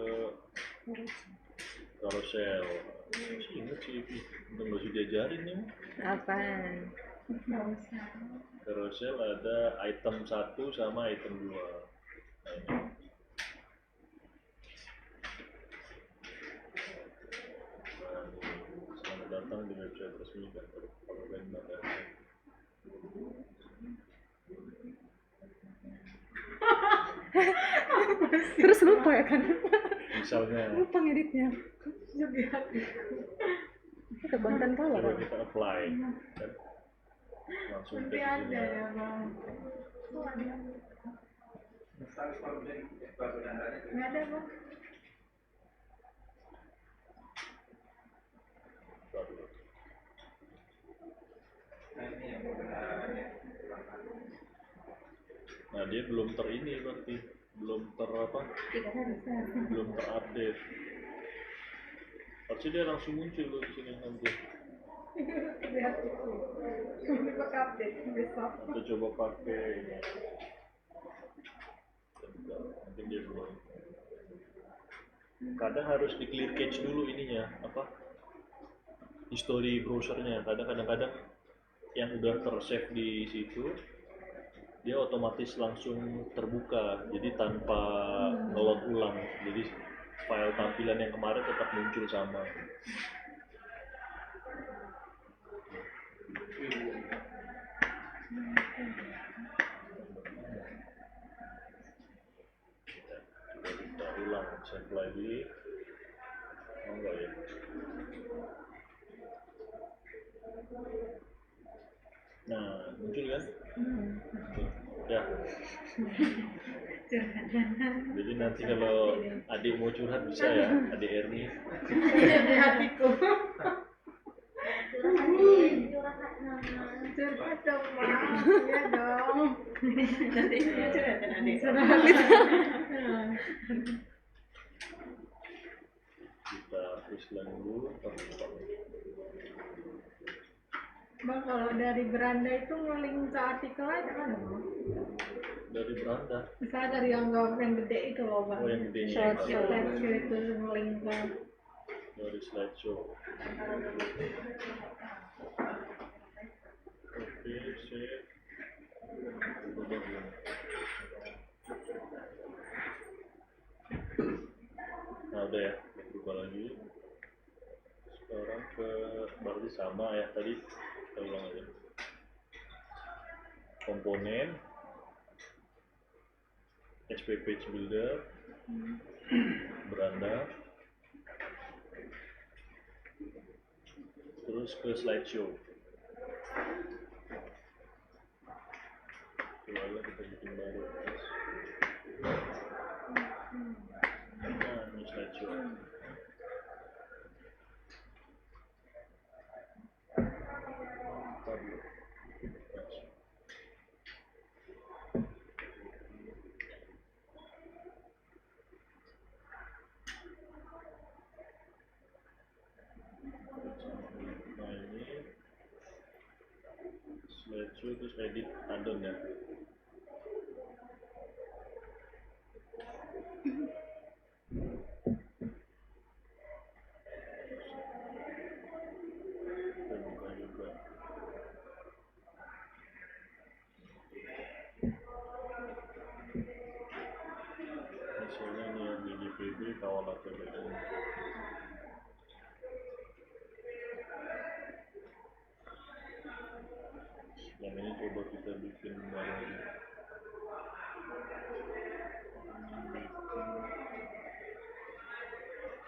carousel. Masih inget sih, udah nggak usah diajarin nih. Apaan? Carousel ada item 1 sama item 2. Nah, ini. Selamat datang di website resmi kantor Kabupaten Makassar. Terus lupa ya kan? Misalnya, Lupa ngeditnya. Kita bantan kalah coba kan? kita apply dan langsung ke Tapi ada sini. ya bang. Nggak ada bang. Baru. Nah dia belum ini berarti belum belum terupdate. Harusnya dia langsung muncul loh di sini nanti. Lihat itu. Ini pakai update besok. Kita coba pakai ini. Bentar, nanti dia belum. Kadang harus di clear cache dulu ininya, apa? History browsernya. Kadang-kadang yang udah tersave di situ dia otomatis langsung terbuka, jadi tanpa ngeload ulang. Jadi file tampilan yang kemarin tetap muncul sama. Kita ulang, save lagi. Oh enggak ya? Nah, muncul kan? Ya. Jadi nanti kalau adik mau curhat bisa ya, adik Erni. Di hatiku. Curhat dong bang. Iya dong. Nanti dia curhatan adik. Kita hapus lagi dulu. Bang kalau dari beranda itu nge-link ke artikel aja kan bang? Dari beranda. Misalnya dari yang government gede itu loh bang. Oh yang gedenya. Slideshow. Slideshow itu nge-link ke. Dari slideshow. Oke, save. Nah udah ya, berubah lagi. Sekarang ke berarti sama ya tadi, kita ulang aja. Komponen SP Page Builder, beranda, terus ke slideshow. Coba kita bikin baru. Nah, ini slideshow. Ntar dulu. Nah ini slideshow terus edit addon ya. Kita buka juga. Misalnya ini yang di GPB kawal APBN. Yang ini coba kita bikin baru.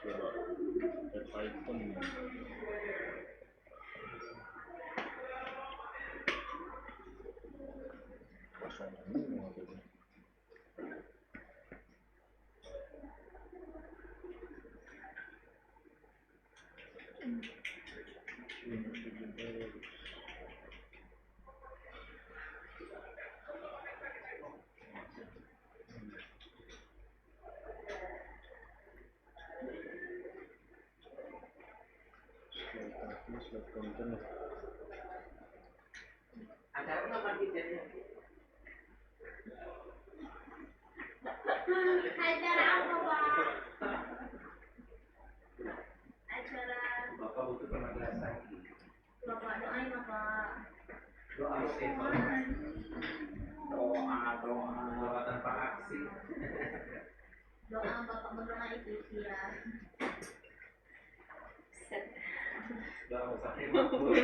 Coba add item. Kosong semua tadi. Slide content. Acara apa kita? Acara apa, Pak? Acara Bapak butuh penegasan. Bapak doain apa? Doa doa tanpa aksi. Doa Bapak berdoa itu ya. Doa sakit makmur.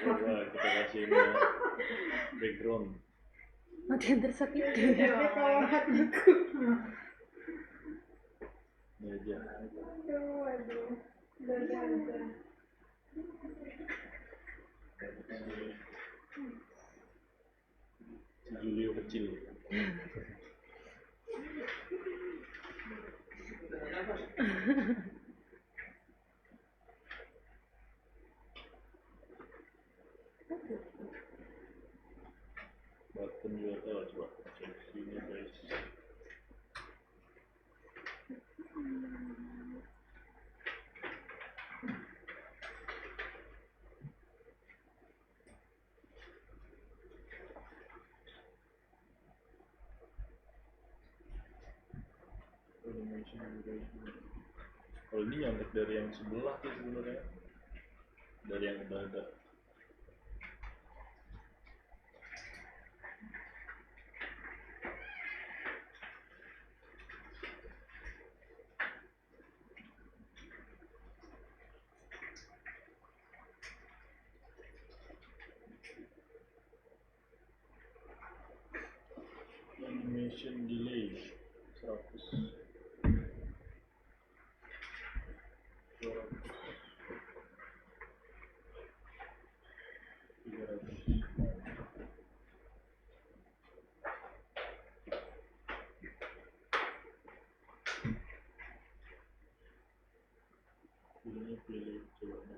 Coba kita kasih ini ya. Background. Mati yang tersakiti. Meja. Si Julio kecil. Button URL coba cek sini guys. Kalau ini nyontek dari yang sebelah sih sebenarnya, dari yang udah ada. Animation delay 100. 300. Ini pilih coba.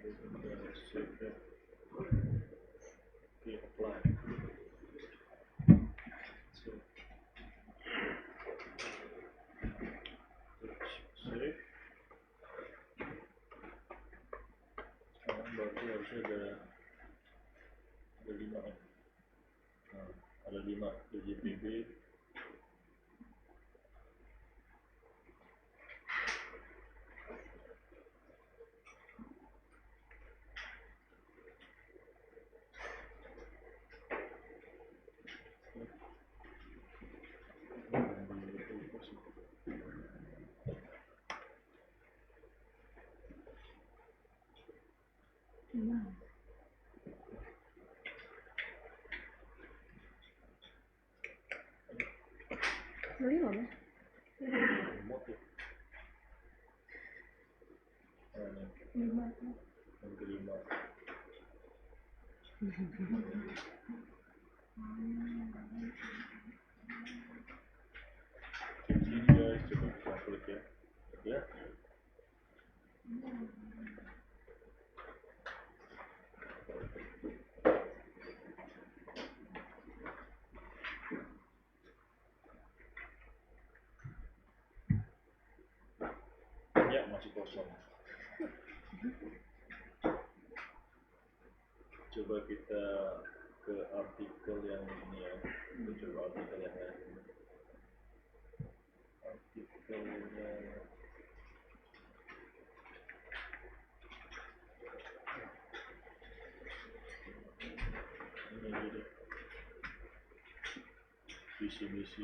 Save ya. Oke, apply. Save. Save. Sekarang berarti harusnya ada 5 ya. Nah, ada 5 DJPB. Beli mana? Remote ya. Lima. Yang kelima. Ini guys, coba kita klik ya. Ya. Ya, masih kosong. Coba kita ke artikel yang ini ya. Kita coba artikel yang lain. Artikelnya ini jadi visi-misi.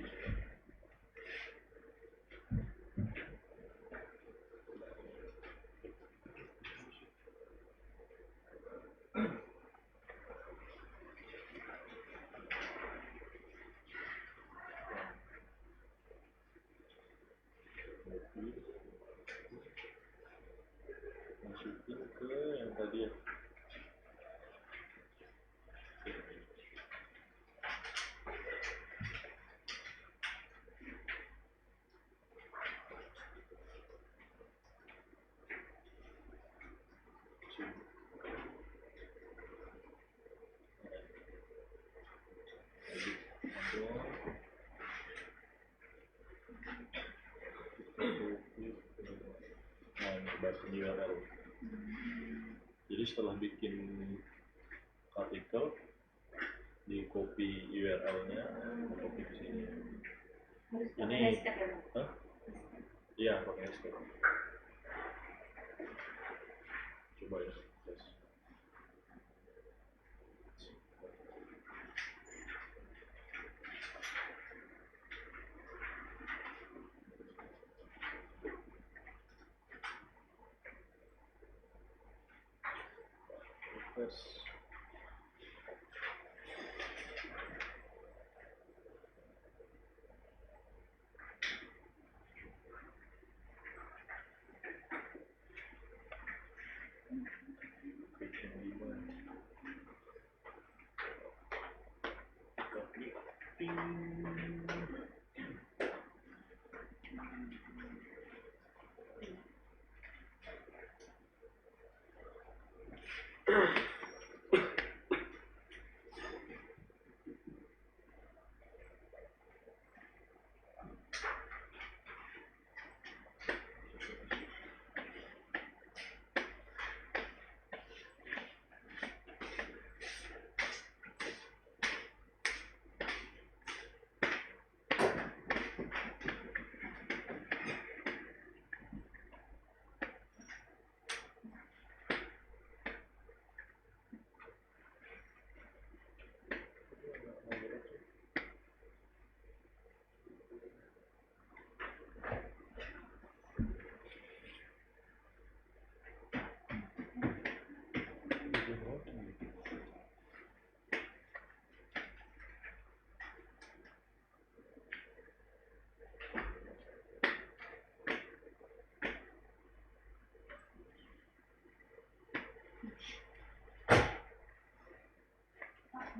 Masukin ke yang tadi ya. Bahasa URL. Jadi setelah bikin artikel, di copy URL-nya, copy ke sini. Ini, hah? Iya, pakai hashtag. Coba ya, yes. Yes.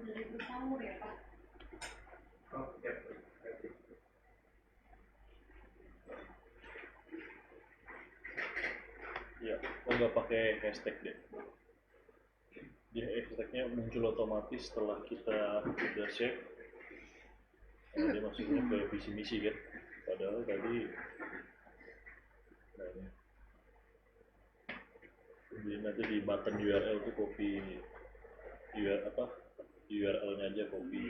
Boleh bersaur ya Pak? Oh, ya. Ya, nggak pakai hashtag deh. Dia hashtagnya muncul otomatis setelah kita udah save. Nah, dia masuknya ke visi misi kan. Padahal tadi, nah ini. Jadi nanti di button URL tuh copy URL-nya aja copy.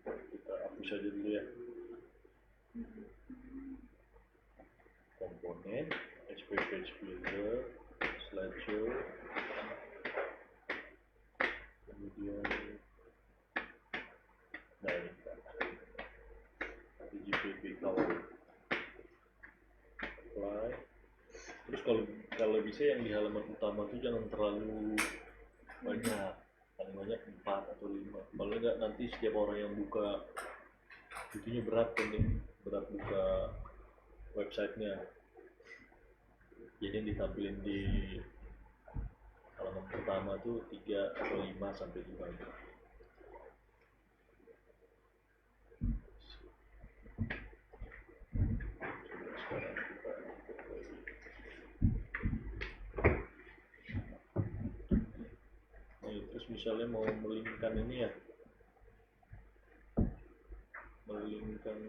Kita hapus aja dulu ya. Komponen, SP Page Builder, slideshow, kemudian nah ini GPP color apply. Terus kalau bisa yang di halaman utama tuh jangan terlalu banyak, paling banyak 4 atau 5. Kalau enggak nanti setiap orang yang buka itunya berat buka websitenya. Jadi yang ditampilin di halaman pertama tuh 3 atau 5 sampai 5 gitu. Terus misalnya mau melingkan ini ya, melingkan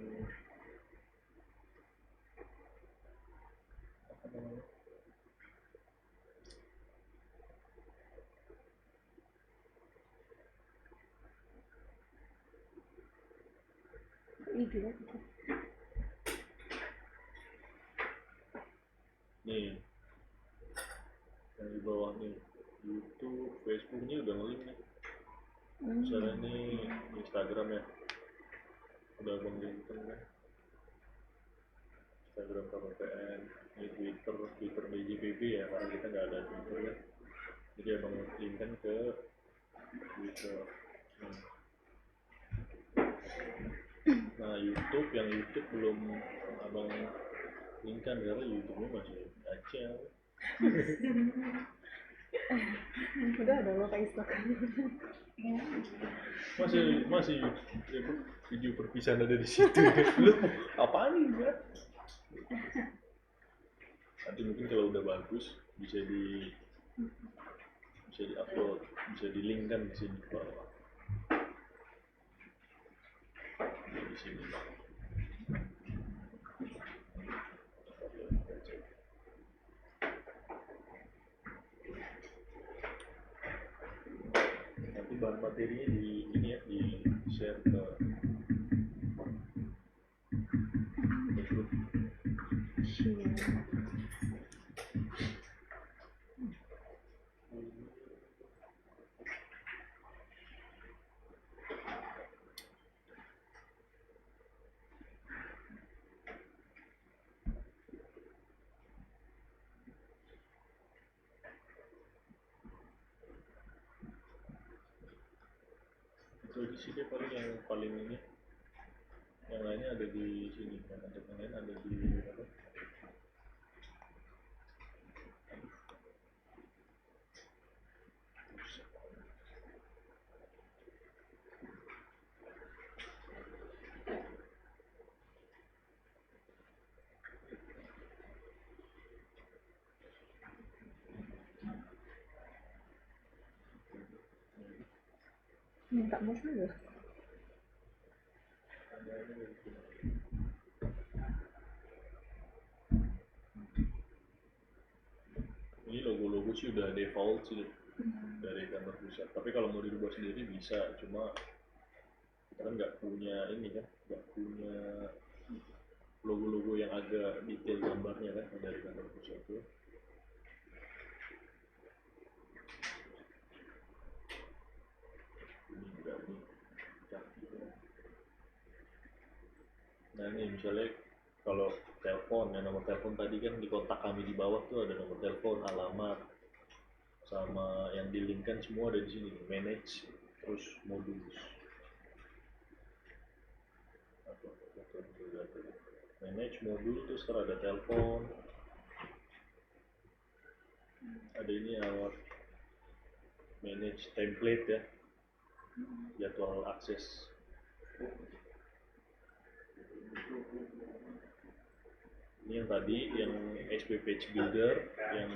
apa namanya, IG gitu. nih yang di bawah nih, YouTube, Facebook ini udah ngelink nih. Misalnya nih Instagram ya, udah abang linkin kan, Instagram KPPN, ini Twitter BJPB ya, karena kita nggak ada Twitter ya, jadi abang linkin ke Twitter. Nah YouTube belum abang linkan karena YouTube-nya masih kacau. Udah ada lo kayak Instagram. masih video perpisahan ada di situ. Lu apaan nih ya? Nanti mungkin kalau udah bagus bisa di upload, bisa di link kan di sini ke bawah. Di sini. Nanti bahan materinya di ini ya, di share ke grup. Itu di sini paling ini, yang lainnya ada di sini, yang lain ada di apa? Minta bos aja. Ini logo-logo sih udah default sih dari kantor pusat. Tapi kalau mau dirubah sendiri bisa, cuma kita kan nggak punya ini kan, nggak punya logo-logo yang agak detail gambarnya kan dari kantor pusat tuh. Ini enggak nih. Nah ini misalnya kalau telepon, ya nomor telepon tadi kan di kontak kami di bawah tuh ada nomor telepon, alamat, sama yang di link kan semua ada di sini, manage, terus modus. Manage modul, terus ada telepon, ada ini our manage template ya, jadwal akses. Ini yang tadi, yang SP Page Builder, yang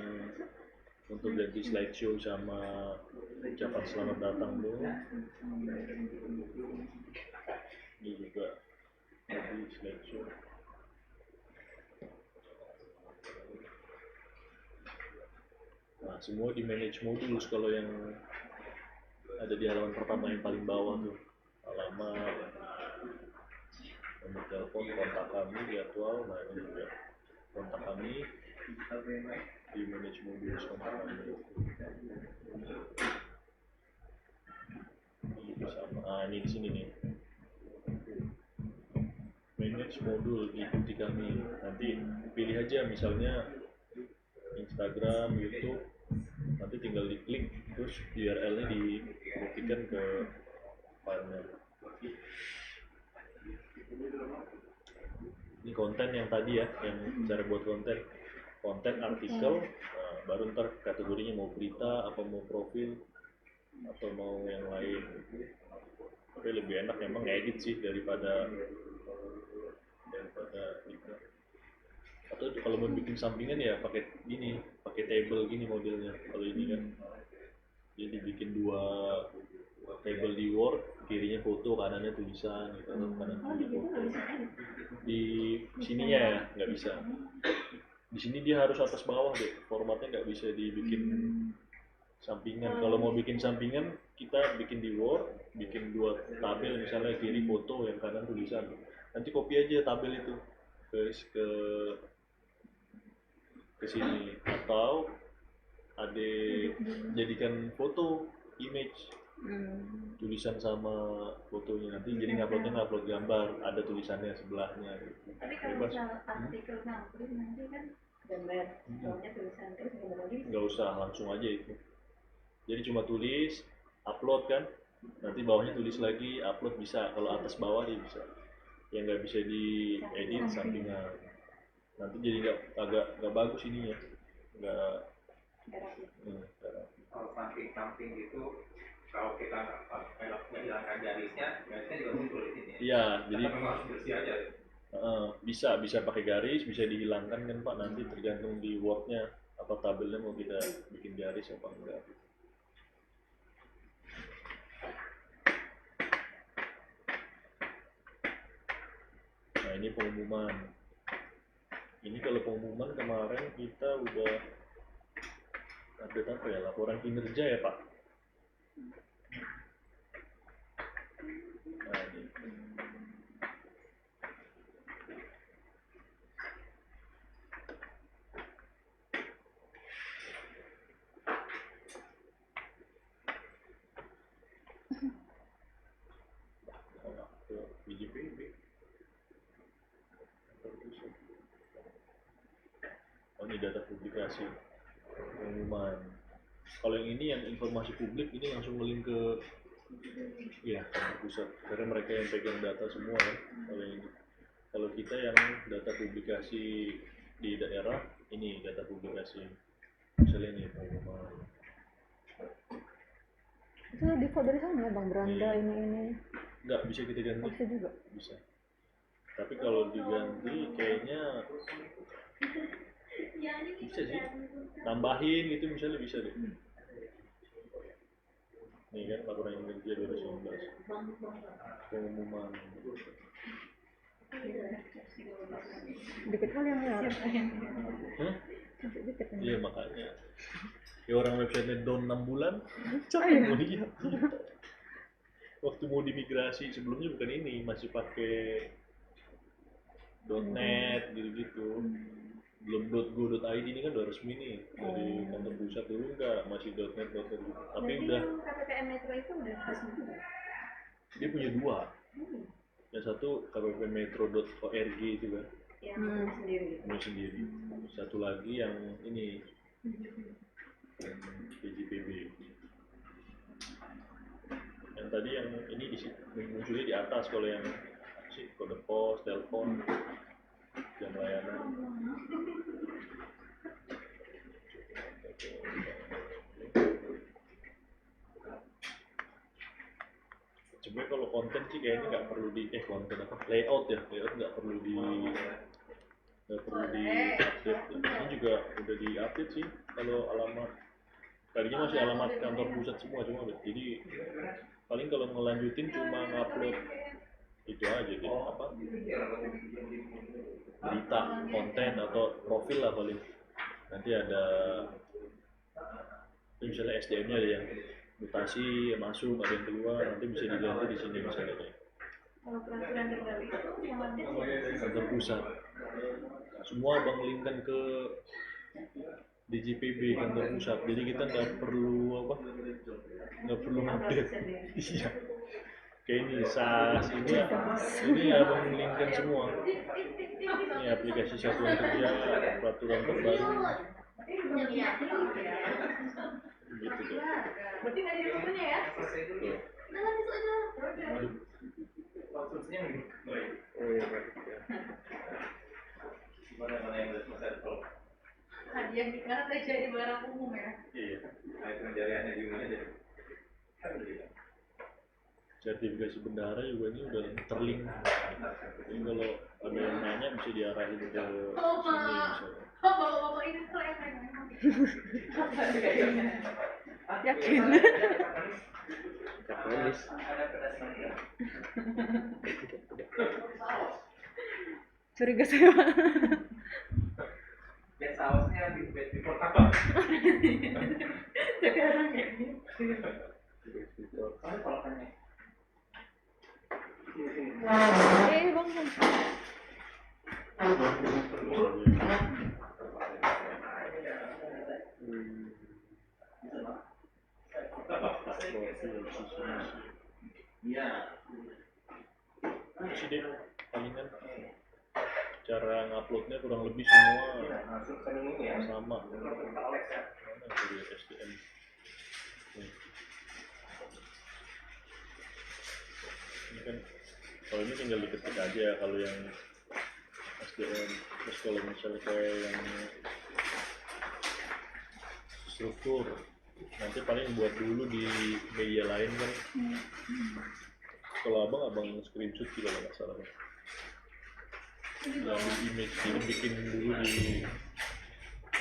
untuk ganti slideshow sama ucapan selamat datang dulu. Ini juga ganti slideshow. Nah, semua di manage modules kalau yang ada di halaman pertama yang paling bawah tuh. Alamat, nomor telepon, kontak kami, jadwal, nah ini juga kontak kami di manage modules kontak kami. Ini sama, ini di sini nih. Manage modul, ikuti kami. Nanti pilih aja misalnya Instagram, YouTube, nanti tinggal diklik terus URL-nya dibuktikan ke filenya. Ini konten yang tadi ya, yang cara buat konten artikel, nah, baru ntar kategorinya mau berita, apa mau profil, atau mau yang lain. Tapi lebih enak memang ngedit sih daripada itu. Atau kalau mau bikin sampingan ya pakai gini, pakai table gini modelnya. Kalau ini kan jadi bikin dua table di Word, kirinya foto, kanannya tulisan gitu, kanan kiri foto. Di sininya ya nggak bisa. Di sini dia harus atas bawah deh, formatnya nggak bisa dibikin sampingan. Kalau mau bikin sampingan, kita bikin di Word, bikin dua tabel, misalnya kiri foto, yang kanan tulisan. Nanti copy aja tabel itu ke sini, atau ada jadikan foto image tulisan sama fotonya, nanti jadi ngupload gambar, ada tulisannya sebelahnya gitu. Tapi kalau misal artikel ngupload nanti kan gambar, soalnya tulisan terus gambar lagi. Nggak usah, langsung aja itu. Jadi cuma tulis, upload kan, nanti bawahnya tulis lagi, upload bisa. Kalau atas bawah dia bisa. Yang nggak bisa diedit sampingan. Nanti jadi nggak bagus ininya, nggak. Kalau samping itu kalau kita nggak menghilangkan garisnya juga muncul di sini. Iya, jadi memang harus bersih aja. bisa pakai garis, bisa dihilangkan kan Pak, nanti tergantung di Word-nya apa tabelnya mau kita bikin garis apa enggak. Nah ini pengumuman. Ini kalau pengumuman kemarin kita udah update apa ya, laporan kinerja ya Pak. Nah ini. BJPB. Oh ini data publikasi pengumuman. Kalau yang ini yang informasi publik ini langsung ngelink ke ya pusat, karena mereka yang pegang data semua ya. Kalau kita yang data publikasi di daerah, ini data publikasi misalnya ini pengumuman. Itu default dari sana ya Bang, beranda ini. Enggak, bisa kita ganti. Bisa juga. Bisa. Tapi kalau diganti kayaknya bisa sih. Tambahin gitu misalnya bisa deh. Nih kan laporan kinerja 2019. Pengumuman. Dikit kali yang lihat. Dikit. Iya makanya. Ya orang website-nya down 6 bulan. Capek mau dia. Waktu mau dimigrasi sebelumnya bukan ini, masih pakai .net gitu-gitu. Belum .go.id ini kan udah resmi nih dari kantor pusat, dulu enggak, masih .net gitu. Tapi jadi udah yang KPPM Metro itu udah resmi juga. dia punya dua. Yang satu kppmetro.org itu kan. Yang sendiri. Punya sendiri. Satu lagi yang ini yang PJPB. Yang tadi yang ini munculnya di atas, kalau yang sih kode pos, telepon, jam layanan. Sebenarnya kalau konten sih kayaknya nggak perlu konten apa layout ya, layout nggak perlu nggak perlu di-update. Ini juga udah di-update sih kalau alamat. Tadinya masih alamat kantor pusat semua cuma jadi paling kalau ngelanjutin cuma ngupload itu aja gitu apa berita konten atau profil lah paling. Nanti ada misalnya SDM-nya ada yang mutasi masuk ada yang keluar nanti bisa diganti di sini misalnya kayak Kalau peraturan terbaru itu kantor pusat semua bang linkkan ke DJPB kantor pusat jadi kita nggak perlu update. Iya kayak ini SAS ini abang linkkan semua ini aplikasi satuan kerja peraturan terbaru gitu tuh. berarti nggak ada fotonya ya? Tuh. Aduh. Konstruksinya Oh iya Pak. Ya. mana yang udah selesai kalau Hadiah nikah teh jadi barang umum ya? Iya. penjariannya di mana aja. Sertifikasi bendahara juga ini udah terlink. Jadi kalau ada yang nanya bisa diarahin ke sini misalnya. Oh, bapak-bapak ini keren memang. Yakin? Cak manis. Curiga saya. Ya sausnya di portable. Sekarang kayak gitu. Kalau tanya Bang. iya. Sih deh, palingan cara nguploadnya kurang lebih semua Masuk seminggu ya. sama. Alex ya. Mana dari SDM? Nih. Ini kan kalau ini tinggal diketik aja kalau yang SDM. Terus kalau misalnya kayak yang struktur nanti paling buat dulu di media lain kan. Kalau abang screenshot juga nggak salah. Yang di image ini bikin dulu di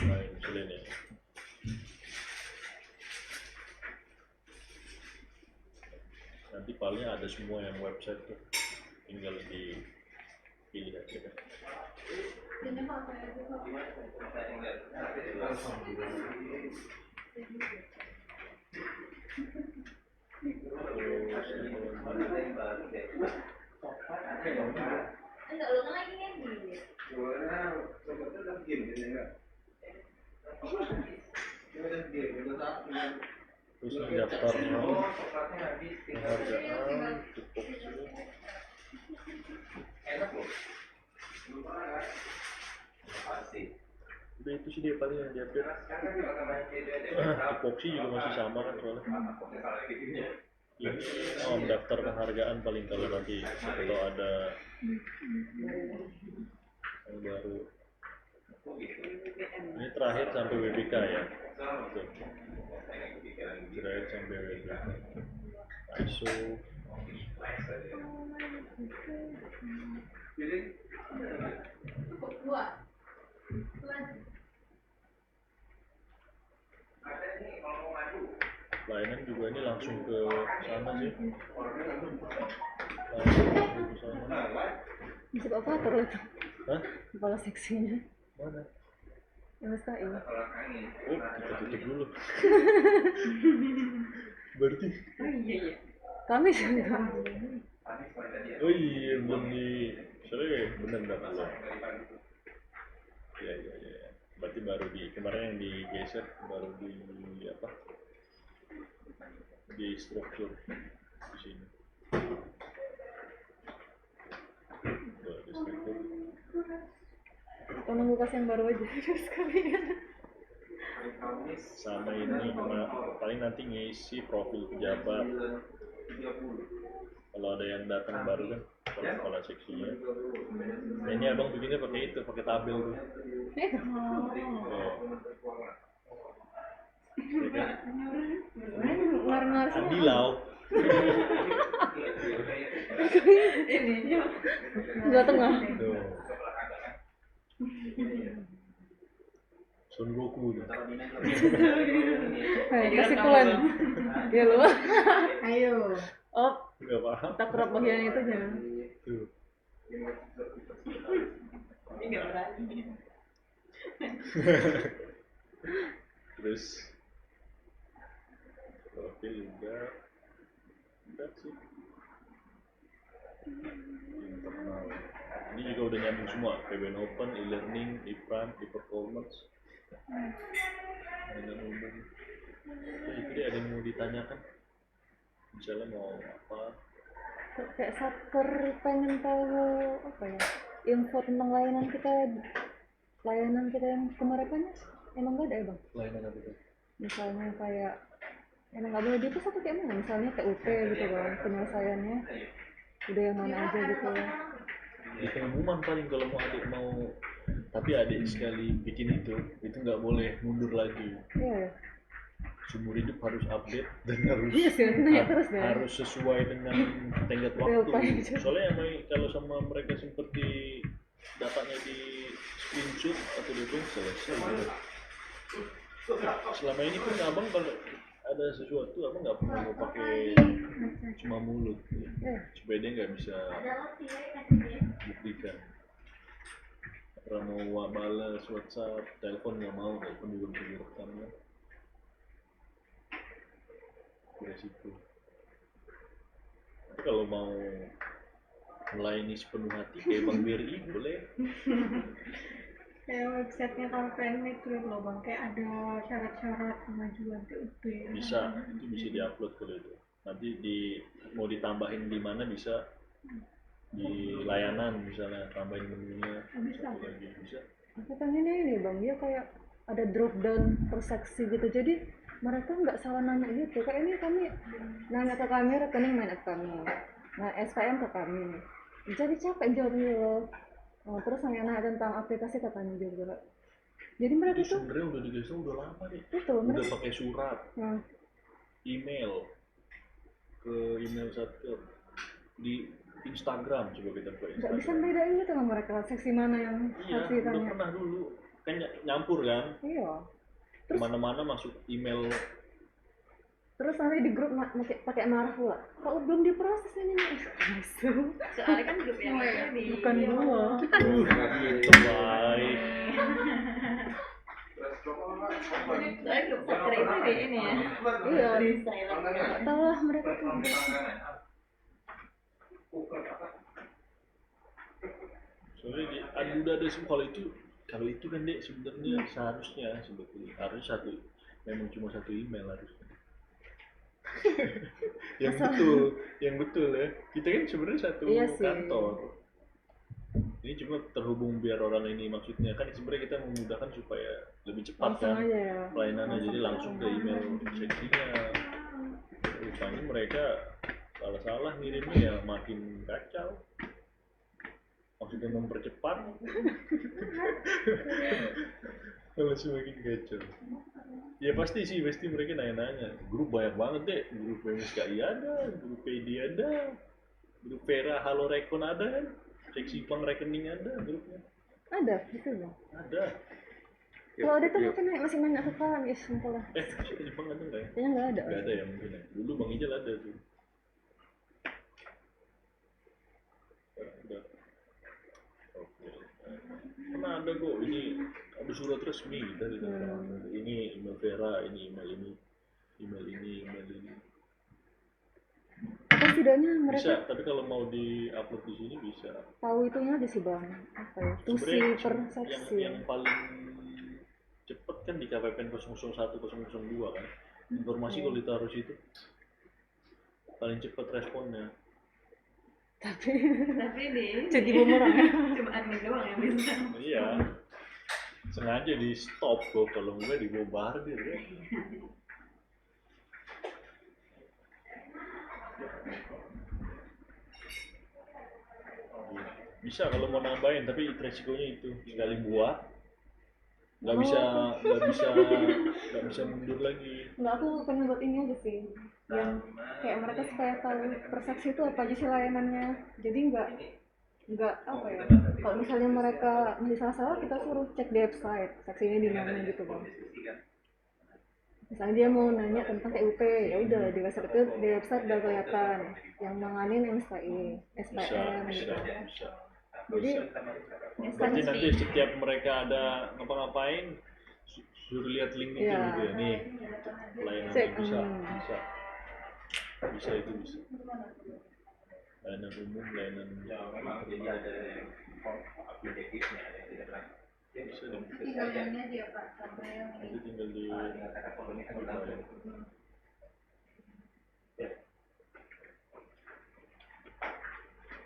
lain misalnya nih. Nanti paling ada semua yang website tuh tinggal dipilih aja kan. Ini mau apa ya? Enggak, lu kan lagi ngedit. Terus daftar penghargaan cukup sih. Enak loh. Pasti. Udah itu sih dia paling yang diupdate. Tupoksi juga masih sama kan soalnya. Ini daftar penghargaan paling kalau nanti kalau ada yang baru. Ini terakhir sampai WBK ya. Betul. Terakhir sampai WBK. ISO. Dua. Layanan juga ini langsung ke sana sih. Langsung ke sana. Masuk operator itu. Hah? Kepala seksinya. Mana? MSKI. Oh, kita tutup dulu. Berarti? Iya. Kami sih. Oh iya, belum di... Soalnya bener belum. Iya. Berarti baru di... Kemarin yang digeser, baru di... apa? Di struktur. Di sini. Tuh, di struktur. Kita nunggu kas yang baru aja sekalian. Sama ini paling nanti ngisi profil pejabat. Kalau ada yang datang baru kan kepala seksinya. Nah, ini abang bikinnya pakai itu, pakai tabel tuh. Ya kan? Ngar-ngar Andilau. Jawa Tengah. Tuh. Son Goku tuh. Kasih kulan. Ya lu. Ayo. Oh, Gak paham. tak kerap bagian itu jangan. Tuh. Ini nggak berani. Terus profil udah sih internal. Ini juga udah nyambung semua, PBN Open, e-learning, e-prime, e-performance, dengan umum. Itu deh, ada yang mau ditanyakan? Misalnya mau apa? Kayak Satker pengen tahu apa ya? Info tentang layanan kita yang kemarin kan emang nggak ada ya bang? Layanan apa tuh? Misalnya kayak emang nggak boleh dipus atau kayak mana? Misalnya TUP gitu bang, penyelesaiannya udah yang mana aja gitu ya? Di pengumuman paling kalau mau adik mau, tapi adik sekali bikin itu nggak boleh mundur lagi. Iya. Seumur hidup harus update dan harus Iya sih, nanya terus deh. harus sesuai dengan tenggat Real waktu. time. Soalnya yang kalau sama mereka seperti datanya di screenshot atau di print selesai gitu. Selama ini pun abang kalau ada sesuatu abang nggak pernah mau pakai cuma mulut, supaya dia nggak bisa buktikan. Pernah mau balas WhatsApp, telepon nggak mau, telepon juga bisa direkam ya. Resiko. Tapi kalau mau melayani sepenuh hati kayak Bank BRI boleh. Kayak websitenya KPN itu loh bang, kayak ada syarat-syarat pengajuan TUP. Bisa, itu bisa diupload kalau itu. Nanti mau ditambahin di mana bisa di layanan misalnya tambahin menunya. Bisa. Satu lagi bisa. Aku pengennya ini bang, dia kayak ada drop down per seksi gitu. Jadi mereka nggak salah nanya gitu. Kayak ini kami nanya ke kami, rekening main ke kami. Nah, SPM ke kami. Jadi capek jawabnya loh. Oh, terus nanya tentang aplikasi ke kami juga. Jadi mereka Itu tuh sebenarnya udah digasih udah lama deh. itu Udah mereka. pakai surat, email ke email Satker, di Instagram coba kita buka Nggak bisa Instagram. bedain gitu sama mereka seksi mana yang Iya, harus udah ditanya. pernah dulu kan nyampur kan. Iya. Terus Kemana-mana masuk email. nanti di grup pakai marah pula. Kalau belum diproses ini Soalnya kan grup yang lainnya di bukan gua. Terbaik. Soalnya grup Satker itu di ini ya. Iya. Di silent. Nggak tahu lah mereka tuh. Soalnya udah ada semua kalau itu kan dek sebenarnya seharusnya sebetulnya harus memang cuma satu email harusnya. yang betul ya. Kita kan sebenarnya satu Iya sih. kantor. Ini cuma terhubung biar orang ini maksudnya kan sebenarnya kita memudahkan supaya lebih cepat Langsung kan aja ya. pelayanannya, jadi langsung ke email seksinya. Rupanya mereka salah ngirimnya ya makin kacau. Maksudnya mempercepat kalau semakin kacau. Ya pasti mereka nanya-nanya. Grup banyak banget deh. Grup MSKI ada, grup PD ada, grup Vera Halo Rekon ada kan, seksi bank rekening ada grupnya. Ada gitu bang. Ada. Kalau ada tuh mungkin masih nanya ke kalian, ya sumpah lah. Masih Jepang ada nggak ya? Kayaknya nggak ada. Nggak ada ya mungkin ya. Dulu Bang Ijal ada tuh. Udah. Oke. Pernah ada kok ini ada surat resmi dari ini email Vera, ini email ini, email ini. Apa setidaknya mereka Bisa, tapi kalau mau di-upload di sini bisa. tahu itunya aja sih bang. Apa ya? Tusi Sebenarnya per seksi. yang paling cepet kan di KPPN 001 002 kan. Informasi kalau ditaruh situ paling cepet responnya. Tapi di Jadi bumerang ya. cuma admin doang yang bisa. Iya. Sengaja di stop kok, kalau enggak dibombardir ya. Bisa kalau mau nambahin, tapi resikonya itu sekali buat nggak bisa mundur lagi. Nggak, aku pengen buat ini aja sih. Yang kayak mereka supaya tahu perseksi itu apa aja sih layanannya. Jadi nggak nggak apa ya, kalau misalnya mereka masih salah-salah kita suruh cek di website seksinya di mana gitu bang. Misalnya dia mau nanya tentang KUP, ya udah di website itu, di website udah kelihatan yang nanganin MSKI, Bisa, SPM bisa, gitu. bisa. Jadi Berarti nanti setiap mereka ada ngapa-ngapain, suruh lihat link itu Iya. gitu ya. Nih, layanan Cek, ini bisa. Bisa itu bisa. Layanan umum, layanan Jadi ada objektifnya ya, tidak benar. bisa dong. Tinggal nanya dia Pak sampai yang Itu tinggal di Dengan kata kolomnya kan langsung.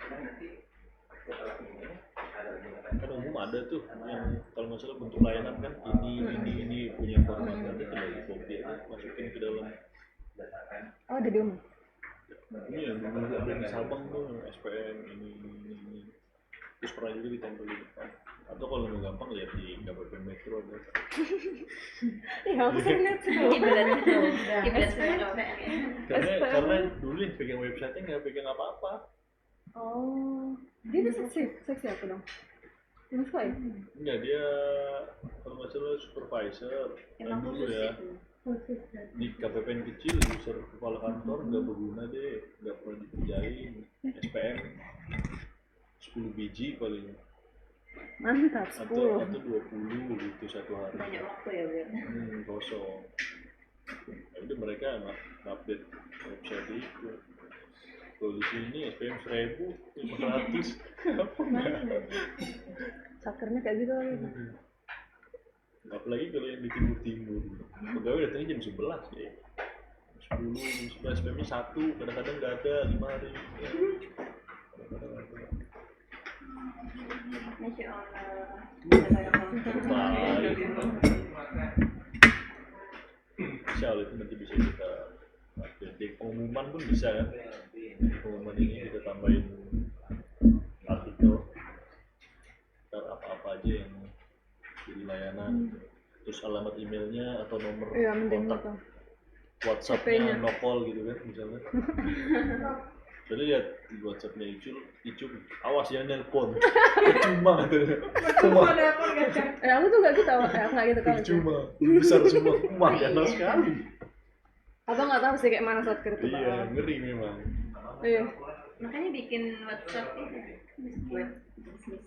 Nanti setelah ini ada lagi kan umum ada tuh yang kalau nggak salah bentuk layanan kan ini punya format nanti tinggal di copy aja masukin ke dalam oh ada di umum. ini yang dulu ada di Sabang tuh SPM ini terus pernah juga ditempel di depan atau kalau nggak gampang lihat di KPP Metro ada Iya aku sering lihat sih. kiblat sama KPM ya. karena dulu yang pegang website nya nggak pegang apa-apa. Oh, dia di seksi apa dong? Mas kok ya? Enggak, dia kalau nggak salah supervisor yang Emang dulu khusus ya itu. di KPPN kecil user kepala kantor nggak berguna deh, nggak pernah dikerjain. SPM 10 biji paling Mantap, atau 10. 20 gitu satu hari. Banyak waktu ya biar. Kosong. Ya udah mereka update website itu. Kalau di sini SPM 1.500 Sakernya kayak gitu lagi. apalagi kalau yang di timur pegawai datangnya jam 11 ya 10, jam 11 SPM-nya 1 kadang-kadang nggak ada 5 hari ya. Masya Allah. Terbaik insya Allah itu nanti bisa kita update di pengumuman pun bisa kan pengumuman ini kita tambahin artikel ntar apa-apa aja yang jadi layanan terus alamat emailnya atau nomor Iya, mending kontak gitu. WhatsApp-nya HP-nya. nopol gitu kan misalnya jadi lihat di WhatsApp-nya Icuk awas ya nelpon cuma Aku tuh gak gitu, aku gak gitu kan. cuma besar semua ganas sekali Abang gak tahu sih kayak mana software itu iya Pak. ngeri memang Iya. Makanya bikin WhatsApp itu web bisnis.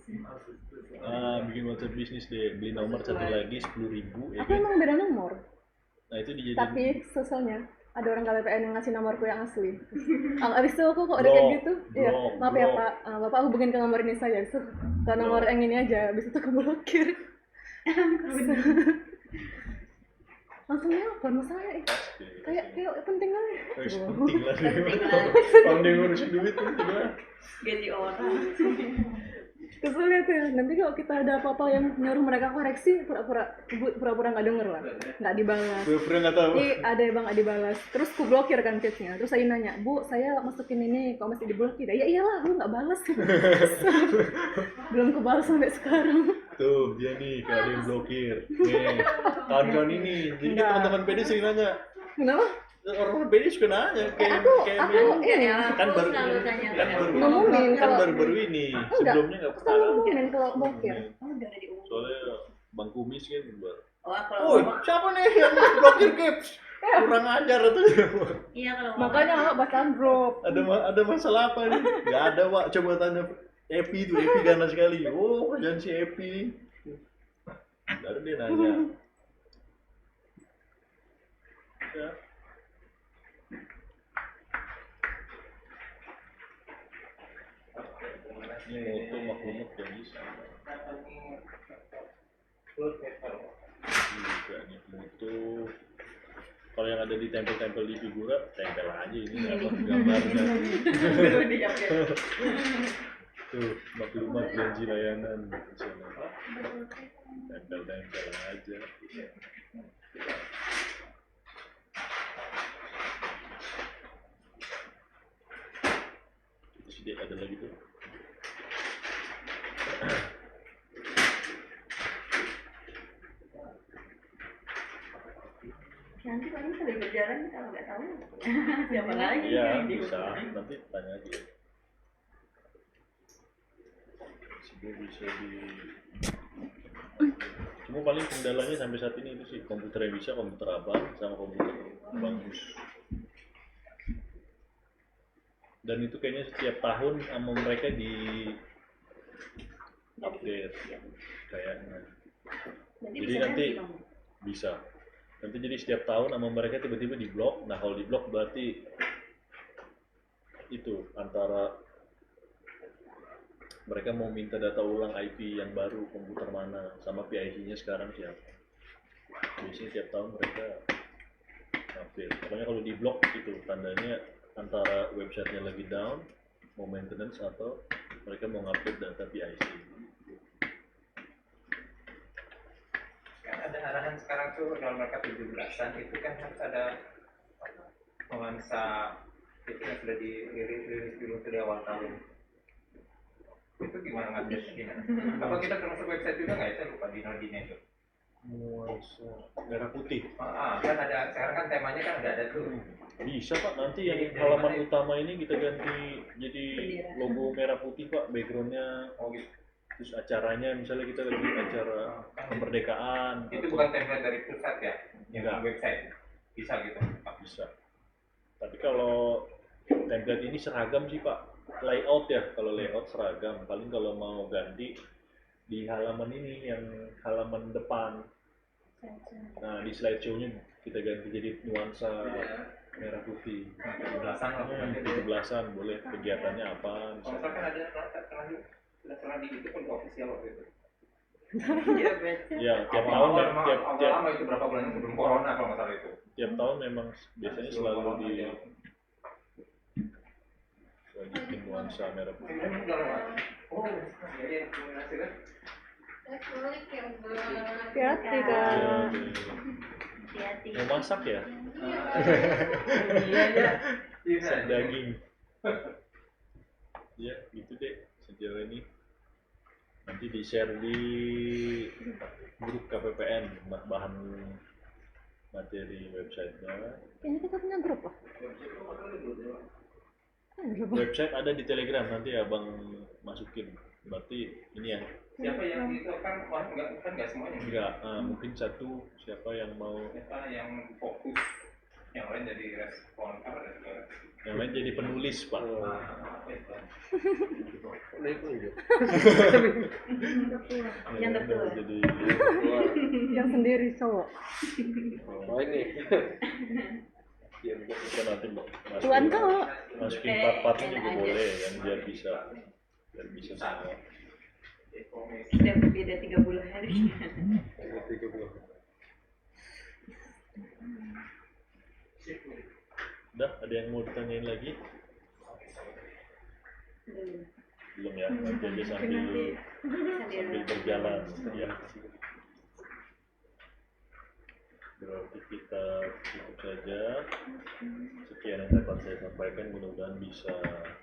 bikin WhatsApp bisnis deh beli nomor satu lagi 10.000 ya Aku kan emang beda nomor, nah itu dijadiin tapi seselnya ada orang KPPN yang ngasih nomorku yang asli. Abis itu aku kok udah kayak gitu, iya, maaf ya blok. Pak, Bapak hubungin ke nomor ini saja, abis itu ke nomor yang ini aja, abis itu keblokir. Langsung nelfon saya, kayak penting kali. Harus penting lah pandai ngurusin duit penting lah Gaji orang. Kesel ya tuh ya, nanti kalau kita ada apa-apa yang nyuruh mereka koreksi, pura-pura nggak denger lah, nggak dibalas. gue pernah nggak tahu Ada bang nggak dibalas, terus ku blokir kan chatnya, terus saya nanya, Bu, saya masukin ini, kok masih diblokir? Ya iyalah, lu nggak balas. Belum kebalas sampai sekarang. tuh dia nih kalau ada yang blokir nih kawan-kawan ini jadi kan teman-teman PD sering nanya Kenapa? orang PD suka nanya kayak Aku ini kan baru selalu tanya. ngomongin kan kalau baru ini Enggak. sebelumnya nggak selalu pernah ngomongin kalau blokir. Oh, udah ada diumum. soalnya Bang Kumis kan baru Oh, kalau woi siapa nih yang blokir Kips kurang ajar tuh iya kalau Makanya nggak bahas grup. ada masalah apa nih nggak ada Wak coba tanya Epi tuh Epi ganas sekali oh kerjaan si Epi baru dia nanya ya ini moto maklumat gak bisa juga nih moto kalau yang ada di tempel-tempel di figura tempel aja ini apa gambarnya tuh maklumat janji layanan tempel-tempel aja terus dia ada lagi tuh nanti paling sambil berjalan kalau nggak tahu siapa lagi iya yang bisa dihubungi. nanti tanya aja Itu bisa di cuma paling kendalanya sampai saat ini itu sih komputer yang bisa komputer abang sama komputer bagus. Dan itu kayaknya setiap tahun sama mereka di update kayaknya. Jadi nanti bisa. Nanti jadi setiap tahun sama mereka tiba-tiba di blok. Nah kalau di blok berarti itu antara mereka mau minta data ulang IP yang baru komputer mana sama PIC-nya sekarang siapa. Biasanya tiap tahun mereka update. Pokoknya kalau di blok itu tandanya antara websitenya lagi down, mau maintenance atau mereka mau ngupdate data PIC. Kan ada arahan sekarang tuh dalam mereka 17-an itu kan harus ada nuansa itu yang sudah dirilis dulu di awal tahun. Itu gimana ngupdate-nya? Apa kita termasuk website juga nggak ya? Saya lupa di Nodinya itu. Nuansa merah putih. Kan ada sekarang kan temanya kan ada tuh. Bisa Pak, nanti yang halaman utama ini kita ganti jadi logo merah putih Pak, backgroundnya. Oh gitu. Terus acaranya misalnya kita lagi acara kemerdekaan. Itu atau- bukan template dari pusat ya? Yang Enggak. website bisa gitu. Bisa. Tapi kalau template ini seragam sih Pak, layout ya. Kalau layout seragam. Paling kalau mau ganti di halaman ini yang halaman depan. Nah di slideshow-nya kita ganti jadi nuansa merah putih. 17-an lah. 17-an boleh kegiatannya apa Kalau misalnya. kan ada sudah di itu pun official waktu itu. Ya tiap tahun Awal lama itu berapa bulan sebelum corona kalau nggak salah itu. tiap tahun memang biasanya selalu bikin nuansa merah putih. Kemudian udah lewat. Oh, iya komunikasi kan. Hati-hati Ya, Kak. Hati-hati. mau masak ya? Iya ya. Masak daging. Ya gitu deh sejauh ini. Nanti di share di grup KPPN bahan materi websitenya. Kayaknya kita punya grup lah. Website ada di Telegram, nanti abang masukin. Berarti ini yang Siapa yang itu kan nggak semuanya. enggak, mungkin satu siapa yang mau, Siapa yang fokus, yang lain jadi respon apa dan segala. yang lain jadi penulis Pak. Nah itu aja. Yang betul. Jadi Yang sendiri cowok. Oh ini. kita nanti Tuan kau. masukin part-partnya juga boleh, yang biar bisa sama. Sudah berbeda 3 bulan hari. Udah, ada yang mau ditanyain lagi? Belum ya, nanti aja sambil berjalan ya. Berarti kita cukup saja. Sekian yang dapat saya sampaikan, mudah-mudahan bisa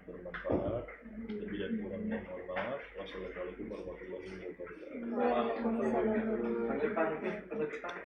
bermanfaat. Lebih dan kurangnya mohon maaf. Wassalamualaikum warahmatullahi wabarakatuh. Lanjutkan mungkin